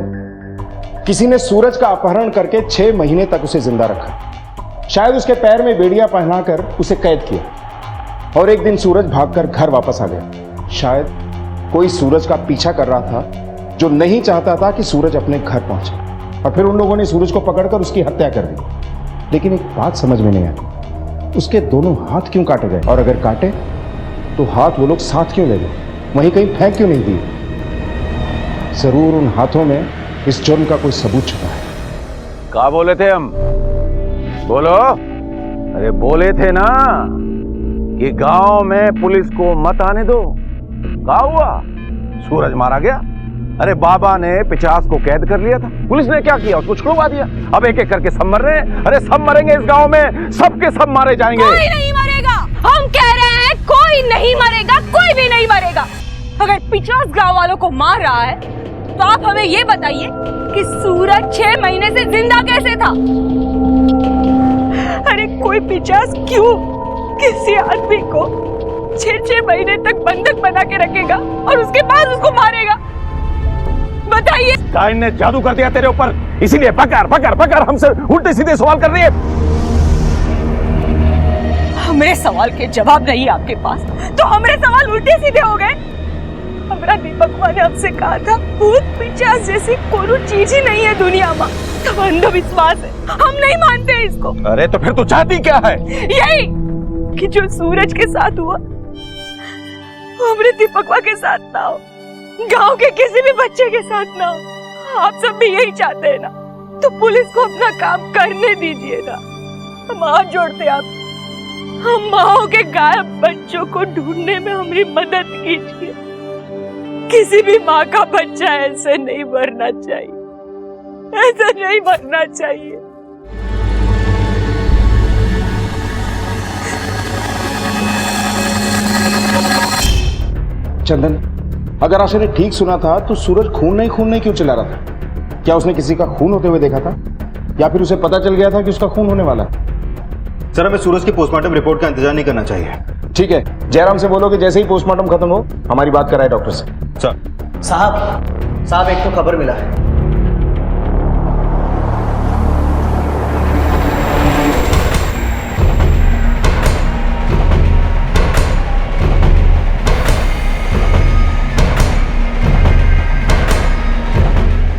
किसी ने सूरज का अपहरण करके 6 महीने तक उसे जिंदा रखा। शायद उसके पैर में बेड़ियां पहनाकर उसे कैद किया और एक दिन सूरज भागकर घर वापस आ गया। शायद कोई सूरज का पीछा कर रहा था जो नहीं चाहता था कि सूरज अपने घर पहुंचे, और फिर उन लोगों ने सूरज को पकड़कर उसकी हत्या कर दी। लेकिन एक बात समझ में नहीं आई, उसके दोनों हाथ क्यों काटे गए? और अगर काटे तो हाथ वो लोग साथ क्यों ले गए? वहीं कहीं फेंक क्यों नहीं दिए? जरूर उन हाथों में इस जुर्म का कोई सबूत छुपा है। क्या बोले थे हम? बोलो। अरे बोले थे ना कि गांव में पुलिस को मत आने दो। क्या हुआ? सूरज मारा गया। अरे बाबा ने 50 को कैद कर लिया था, पुलिस ने क्या किया? उसको छुड़वा दिया। अब एक एक करके सब मर रहे हैं। अरे सब मरेंगे इस गांव में, सबके सब मारे जाएंगे। कोई नहीं मरेगा। हम कह रहे हैं कोई नहीं मरेगा, कोई भी नहीं मरेगा। अगर 50 गांव वालों को मार रहा है तो आप हमें ये बताइए कि सूरज 6 महीने से जिंदा कैसे था? अरे कोई 50 क्यों किसी आदमी को 6 महीने तक बंधक बना के रखेगा और उसके बाद उसको मारेगा? बताइए। काइन ने जादू कर दिया तेरे ऊपर, इसीलिए पकड़ हमसे उल्टे सीधे सवाल कर रही है। हमारे सवाल के जवाब नहीं आपके पास तो हमारे सवाल उल्टे सीधे हो गए। हमारा दीपक माँ ने हमसे कहा था भूत पिशाच जैसी कोई चीज ही नहीं है दुनिया में। तो अंधविश्वास है, हम नहीं मानते इसको। अरे तो फिर तू चाहती क्या है? यही कि जो सूरज के साथ हुआ वो हमारे दीपक माँ के साथ ना हो, गांव के किसी भी बच्चे के साथ ना हो। आप सब भी यही चाहते हैं ना? तो पुलिस को अपना काम करने दीजिए ना। हम हाथ जोड़ते आप, हम माओ के गायब बच्चों को ढूंढने में हमारी मदद कीजिए। किसी भी माँ का बच्चा ऐसे नहीं मरना चाहिए, ऐसा नहीं मरना चाहिए। चंदन, अगर आशा ने ठीक सुना था तो सूरज खून नहीं क्यों चिल्ला रहा था? क्या उसने किसी का खून होते हुए देखा था, या फिर उसे पता चल गया था कि उसका खून होने वाला है? सर, हमें सूरज की पोस्टमार्टम रिपोर्ट का इंतजार नहीं करना चाहिए। ठीक है, जयराम से बोलो कि जैसे ही पोस्टमार्टम खत्म हो हमारी बात कराए डॉक्टर से। सर। साहब एक तो खबर मिला है।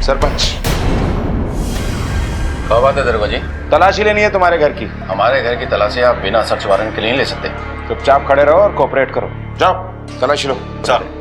सरपंच, क्या बात है दरोगा जी? तलाशी लेनी है तुम्हारे घर की। हमारे घर की तलाशी आप बिना सर्च वारंट के नहीं ले सकते। चुपचाप खड़े रहो और कोऑपरेट करो। जाओ तलाशी लो। चल।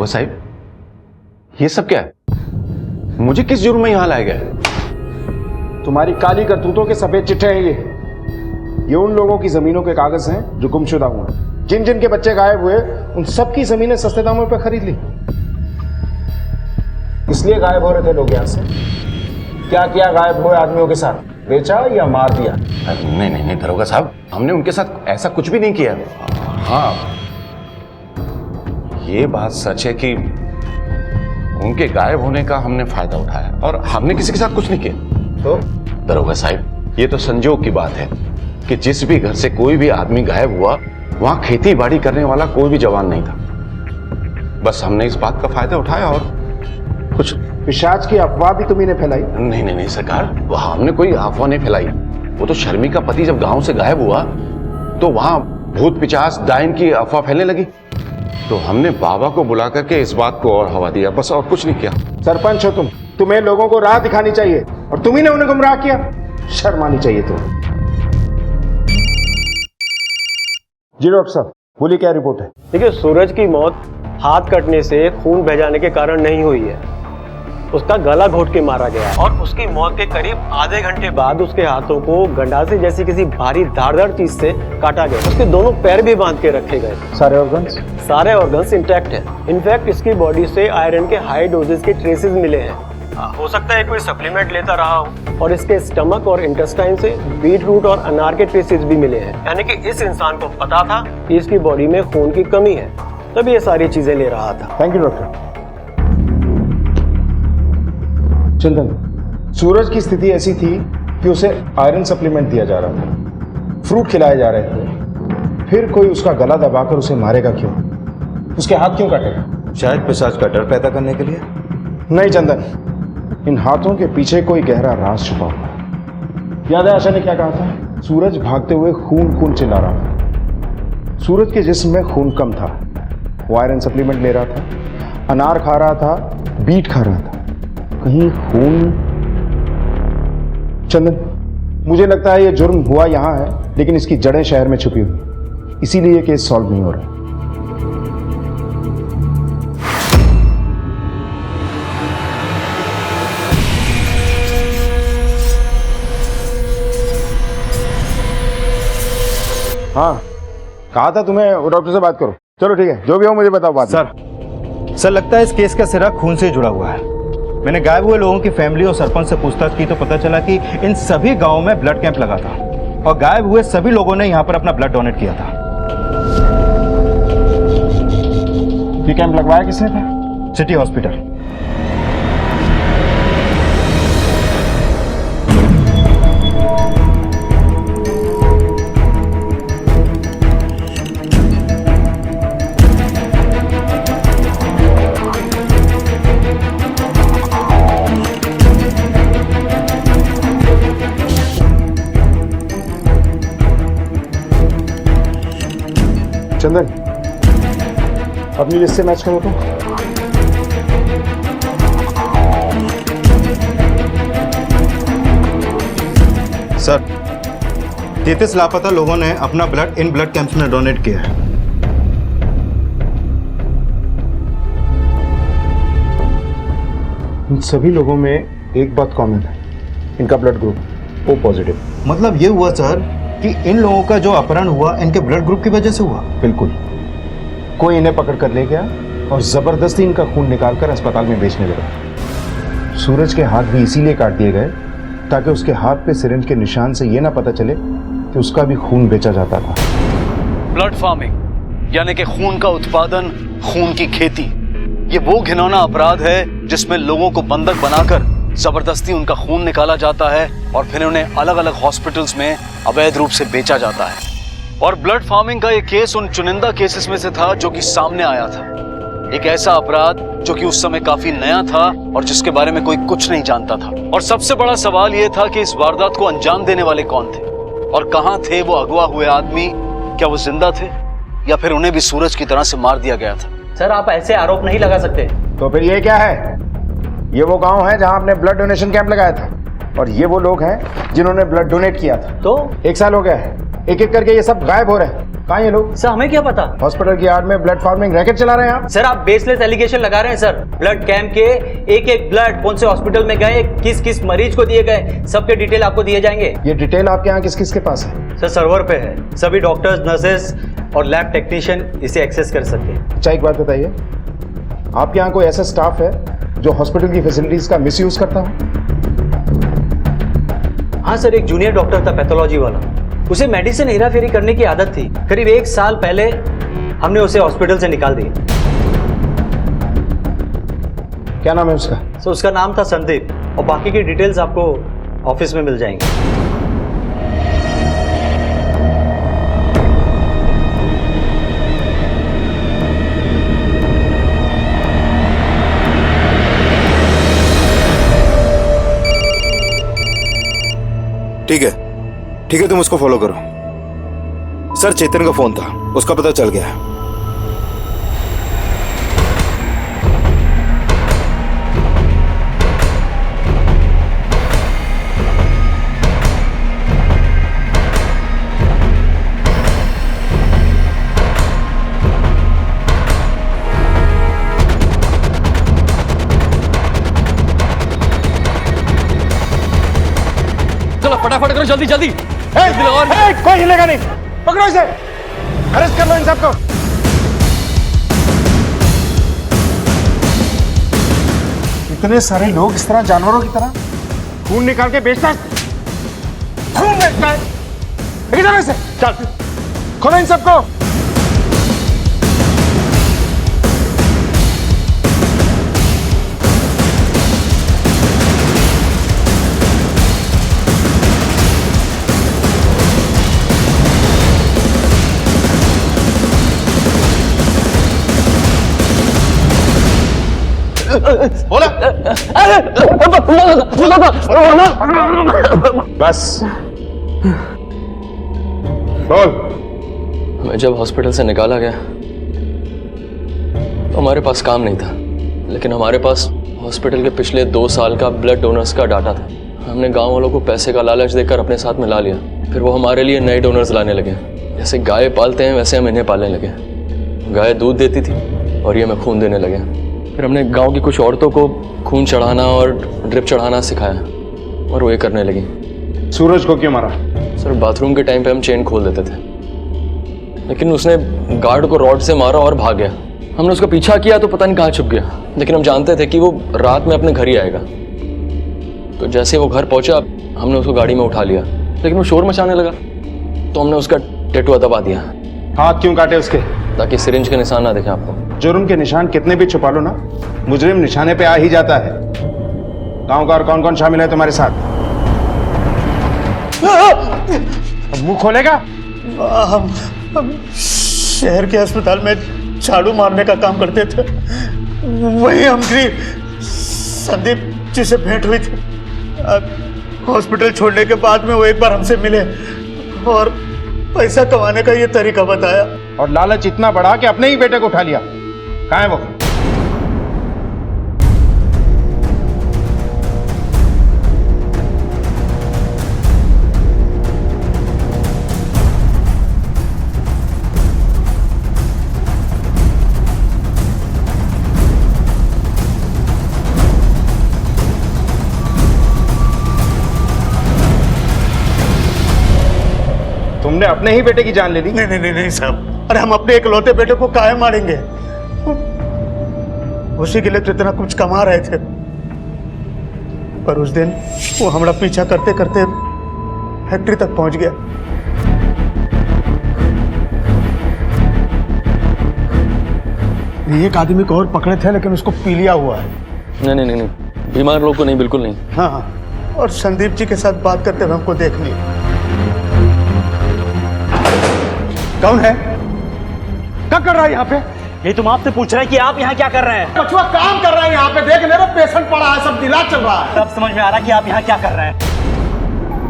साहिब, ये सब क्या है? मुझे किस जुर्म में यहाँ लाया गया है? तुम्हारी काली करतूतों के सफेद चिट्ठे हैं ये उन लोगों की जमीनों के कागज हैं जो गुमशुदा हुए। जिन जिन के बच्चे गायब हुए उन सबकी जमीनें सस्ते दामों पर खरीद ली। इसलिए गायब हो रहे थे लोग यहाँ से। क्या किया गायब हुए आदमियों के साथ? बेचा या मार दिया? नहीं नहीं नहीं दरोगा साहब, हमने उनके साथ ऐसा कुछ भी नहीं किया। हाँ, ये बात सच है कि उनके गायब होने का हमने फायदा उठाया और हमने किसी के साथ कुछ नहीं किया। तो दरोगा साहब, ये तो संजोग की बात है कि जिस भी घर से कोई भी आदमी गायब हुआ वहां खेती बाड़ी करने वाला कोई भी जवान नहीं था। बस हमने इस बात का फायदा उठाया और कुछ। पिशाच की अफवाह भी तुम्ही ने फैलाई? नहीं नहीं नहीं सरकार, वहां हमने कोई अफवाह नहीं फैलाई। वो तो शर्मी का पति जब गांव से गायब हुआ तो वहां भूत पिचास डायन की अफवाह फैलने लगी, तो हमने बाबा को बुला करके इस बात को और हवा दिया, बस और कुछ नहीं किया। सरपंच हो तुम, तुम्हें लोगों को राह दिखानी चाहिए और तुम्ही ने उन्हें गुमराह किया। शर्म आनी चाहिए तुम्हें। जी डॉक्टर साहब, बोलिए क्या रिपोर्ट है? देखिए, सूरज की मौत हाथ कटने से खून बह जाने के कारण नहीं हुई है। उसका गला घोट के मारा गया और उसकी मौत के करीब आधे घंटे बाद उसके हाथों को गंडासे जैसी किसी भारी धारदार चीज से काटा गया। उसके दोनों पैर भी बांध के रखे गए। सारे ऑर्गन्स? सारे ऑर्गन्स इंटैक्ट है। इनफैक्ट इसकी बॉडी से आयरन के हाई डोजेस के ट्रेसेस मिले हैं। हो सकता है कोई सप्लीमेंट लेता रहा हो। और इसके स्टमक और इंटेस्टाइन से बीट रूट और अनार के ट्रेसेस भी मिले हैं। यानी कि इस इंसान को पता था कि इसकी बॉडी में खून की कमी है, तभी ये सारी चीजें ले रहा था। Thank you doctor. चंदन, सूरज की स्थिति ऐसी थी कि उसे आयरन सप्लीमेंट दिया जा रहा था, फ्रूट खिलाए जा रहे थे, फिर कोई उसका गला दबाकर उसे मारेगा क्यों? उसके हाथ क्यों काटेगा? शायद पिशाच का डर पैदा करने के लिए। नहीं चंदन, इन हाथों के पीछे कोई गहरा राज छुपा हुआ है। याद है आशा ने क्या कहा था? सूरज भागते हुए खून खून चिल्ला रहा था। सूरज के जिस्म में खून कम था, वो आयरन सप्लीमेंट ले रहा था, अनार खा रहा था, बीट खा रहा था, कहीं खून? चंदन, मुझे लगता है ये जुर्म हुआ यहां है, लेकिन इसकी जड़ें शहर में छुपी हुई, इसीलिए ये केस सॉल्व नहीं हो रहा। हाँ, कहा था तुम्हें वो डॉक्टर से बात करो। चलो ठीक है, जो भी हो मुझे बताओ बात। सर लगता है इस केस का सिरा खून से जुड़ा हुआ है। मैंने गायब हुए लोगों की फैमिली और सरपंच से पूछताछ की तो पता चला कि इन सभी गांवों में ब्लड कैंप लगा था और गायब हुए सभी लोगों ने यहां पर अपना ब्लड डोनेट किया था। ये कैंप लगवाया किसने था? City hospital. चंदन, अपनी लिस्ट से मैच करो तो। सर 33 लापता लोगों ने अपना ब्लड इन ब्लड कैंप्स में डोनेट किया है। इन सभी लोगों में एक बात कॉमन है, इनका ब्लड ग्रुप O पॉजिटिव। मतलब ये हुआ सर कि इन लोगों का जो अपहरण हुआ इनके ब्लड ग्रुप की वजह से हुआ? बिल्कुल। कोई इन्हें पकड़ कर ले गया और जबरदस्ती इनका खून निकालकर अस्पताल में बेचने लगा। सूरज के हाथ भी इसीलिए काट दिए गए ताकि उसके हाथ पे सिरिंज के निशान से ये ना पता चले कि उसका भी खून बेचा जाता था। ब्लड फार्मिंग यानी कि खून का उत्पादन, खून की खेती, ये वो घिनौना अपराध है जिसमें लोगों को बंधक बनाकर जबरदस्ती उनका खून निकाला जाता है और फिर उन्हें अलग अलग हॉस्पिटल्स में अवैध रूप से बेचा जाता है। और ब्लड फार्मिंग का ये केस उन चुनिंदा केसेस में से था जो कि सामने आया था। एक ऐसा अपराध जो कि उस समय काफी नया था और जिसके बारे में कोई कुछ नहीं जानता था। और सबसे बड़ा सवाल ये था कि इस वारदात को अंजाम देने वाले कौन थे और कहां थे वो अगवा हुए आदमी? क्या वो जिंदा थे या फिर उन्हें भी सूरज की तरह से मार दिया गया था? सर, आप ऐसे आरोप नहीं लगा सकते। तो फिर ये क्या है? ये वो गांव है जहां आपने ब्लड डोनेशन कैंप लगाया था और ये वो लोग हैं जिन्होंने ब्लड डोनेट किया था। तो 1 साल हो गया है, एक एक करके ये सब गायब हो रहे हैं। कहाँ ये लोग? सर हमें क्या पता। हॉस्पिटल की यार्ड में ब्लड फार्मिंग रैकेट चला रहे हैं आप? सर आप बेसलेस एलिगेशन लगा रहे हैं सर। ब्लड कैंप के एक एक ब्लड कौन से हॉस्पिटल में गए, किस किस मरीज को दिए गए, सबके डिटेल आपको दिए जाएंगे। ये डिटेल आपके यहाँ किस किस के पास है? सर सर्वर पे है, सभी डॉक्टर्स, नर्सेस और लैब टेक्नीशियन इसे एक्सेस कर सकते हैं। अच्छा एक बात बताइए, आपके यहाँ कोई ऐसा स्टाफ है जो हॉस्पिटल की फैसिलिटीज का मिसयूज करता हो? हाँ सर, एक जूनियर डॉक्टर था पैथोलॉजी वाला, उसे मेडिसिन हेराफेरी करने की आदत थी। करीब 1 साल पहले हमने उसे हॉस्पिटल से निकाल दिया। क्या नाम है उसका? सर उसका नाम था संदीप, और बाकी की डिटेल्स आपको ऑफिस में मिल जाएंगी। ठीक है, तुम उसको फॉलो करो। सर चेतन का फोन था, उसका पता चल गया है। चलो फटाफट करो, जल्दी जल्दी। कोई हिलेगा नहीं, पकड़ो इसे, अरेस्ट कर लो इन सबको। इतने सारे लोग इस तरह जानवरों की तरह खून निकाल के बेचता है, खून बेचता है। इधर इसे चल, खोलो इन सबको। बस बोल। हमें जब हॉस्पिटल से निकाला गया तो हमारे पास काम नहीं था, लेकिन हमारे पास हॉस्पिटल के पिछले 2 साल का ब्लड डोनर्स का डाटा था। हमने गांव वालों को पैसे का लालच देकर अपने साथ मिला लिया, फिर वो हमारे लिए नए डोनर्स लाने लगे। जैसे गाय पालते हैं वैसे हम इन्हें पालने लगे। गाय दूध देती थी और ये हमें खून देने लगे। फिर हमने गांव की कुछ औरतों को खून चढ़ाना और ड्रिप चढ़ाना सिखाया और वो ये करने लगी। सूरज को क्यों मारा? सर बाथरूम के टाइम पे हम चेन खोल देते थे, लेकिन उसने गार्ड को रॉड से मारा और भाग गया। हमने उसका पीछा किया तो पता नहीं कहाँ छुप गया, लेकिन हम जानते थे कि वो रात में अपने घर ही आएगा। तो जैसे वो घर पहुंचा हमने उसको गाड़ी में उठा लिया, लेकिन वो शोर मचाने लगा तो हमने उसका टैटू दबा दिया। हाथ क्यों काटे उसके? ताकि सिरिंज के निशान ना देखें आपको। जुर्म के निशान कितने भी छुपा लो ना, मुजरिम निशाने पे आ ही जाता है। गांव का और कौन कौन शामिल है तुम्हारे साथ? अब मुंह खोलेगा? हम शहर के अस्पताल में झाड़ू मारने का काम करते थे, वही हमकी संदीप जी से भेंट हुई थी। हॉस्पिटल छोड़ने के बाद में वो एक बार हमसे मिले और पैसा कमाने का ये तरीका बताया। और लालच इतना बढ़ा कि अपने ही बेटे को उठा लिया। कहाँ है वो? तुमने अपने ही बेटे की जान ले ली? नहीं नहीं नहीं नहीं साहब, अरे हम अपने इकलौते बेटे को काहे मारेंगे? उसी के लिए तो इतना कुछ कमा रहे थे, पर उस दिन वो हमारा पीछा करते करते फैक्ट्री तक पहुंच गया। एक आदमी को और पकड़े थे, लेकिन उसको पी लिया हुआ है। नहीं नहीं नहीं, बीमार लोग को नहीं, बिल्कुल नहीं। हाँ हाँ, और संदीप जी के साथ बात करते हुए हमको देख लिया। कौन है? क्या कर रहा है यहाँ पे? ये तुम आपसे पूछ रहे हैं कि आप यहाँ क्या कर रहे हैं? बचवा काम कर रहा है यहाँ पे, देख मेरा पेशेंट पड़ा है, सब इलाज चल रहा है। तब समझ में आ रहा कि आप यहाँ क्या कर रहे हैं।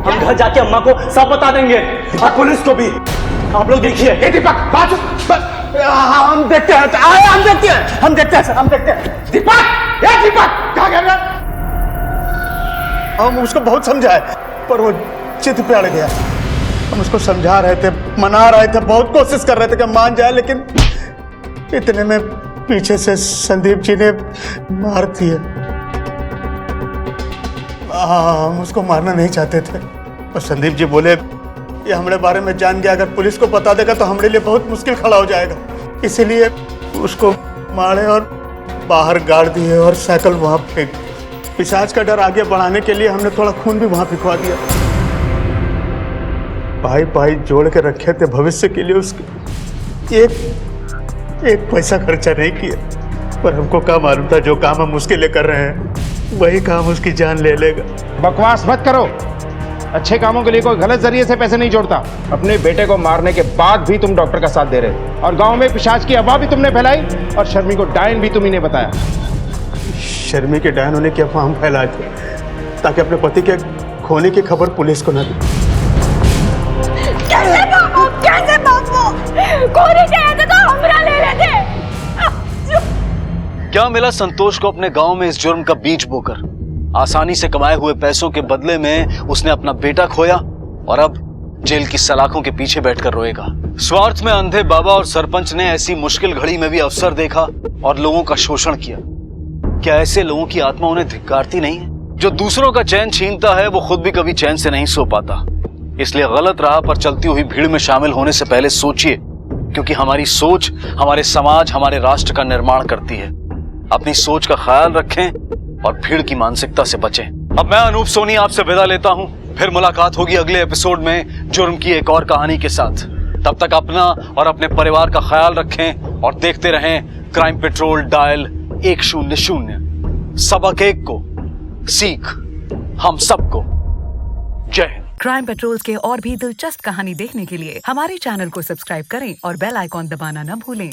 हम घर जाके अम्मा को सब बता देंगे और पुलिस को भी। आप लोग देखिए। दीपक हम देखते हैं, हम देखते हैं सर, हम देखते हैं। दीपक क्या कर रहा है? हम उसको बहुत समझाए पर वो चित पे अड़ गया। हम उसको समझा रहे थे, मना रहे थे, बहुत कोशिश कर रहे थे कि मान जाए, लेकिन इतने में पीछे से संदीप जी ने मार दिया। हम उसको मारना नहीं चाहते थे, और संदीप जी बोले ये हमारे बारे में जान गया, अगर पुलिस को बता देगा तो हमारे लिए बहुत मुश्किल खड़ा हो जाएगा, इसीलिए उसको मारे और बाहर गाड़ दिए और साइकिल वहां फेंक। पिशाच का डर आगे बढ़ाने के लिए हमने थोड़ा खून भी वहां फिकवा दिया। भाई भाई जोड़ के रखे थे भविष्य के लिए, उसके एक पैसा खर्चा नहीं किया, पर हमको क्या मालूम था जो काम हम उसके लिए कर रहे हैं वही काम उसकी जान ले लेगा। बकवास मत करो, अच्छे कामों के लिए कोई गलत जरिए से पैसे नहीं जोड़ता। अपने बेटे को मारने के बाद भी तुम डॉक्टर का साथ दे रहे, और गांव में पिशाच की अफवाह भी तुमने फैलाई, और शर्मी को डायन भी तुम्ही ने बताया। शर्मी के डायन होने की अफवाह हम फैलाए थे ताकि अपने पति के खोने की खबर पुलिस को न दे। कैसे बाबू कोने गए थे तो हमरा ले लेते। क्या मिला संतोष को अपने गांव में इस जुर्म का बीज बोकर? आसानी से कमाए हुए पैसों के बदले में उसने अपना बेटा खोया और अब जेल की सलाखों के पीछे बैठकर रोएगा। स्वार्थ में अंधे बाबा और सरपंच ने ऐसी मुश्किल घड़ी में भी अवसर देखा और लोगों का शोषण किया। क्या ऐसे लोगों की आत्मा उन्हें धिक्कारती नहीं है? जो दूसरों का चैन छीनता है वो खुद भी कभी चैन से नहीं सो पाता। इसलिए गलत राह पर चलती हुई भीड़ में शामिल होने से पहले सोचिए, क्योंकि हमारी सोच हमारे समाज, हमारे राष्ट्र का निर्माण करती है। अपनी सोच का ख्याल रखें और भीड़ की मानसिकता से बचें। अब मैं अनूप सोनी आपसे विदा लेता हूं, फिर मुलाकात होगी अगले एपिसोड में जुर्म की एक और कहानी के साथ। तब तक अपना और अपने परिवार का ख्याल रखें और देखते रहें क्राइम पेट्रोल डायल 100। सबक एक को सीख हम सबको। जय हिंद। क्राइम पेट्रोल के और भी दिलचस्प कहानी देखने के लिए हमारे चैनल को सब्सक्राइब करें और बेल आइकॉन दबाना न भूलें।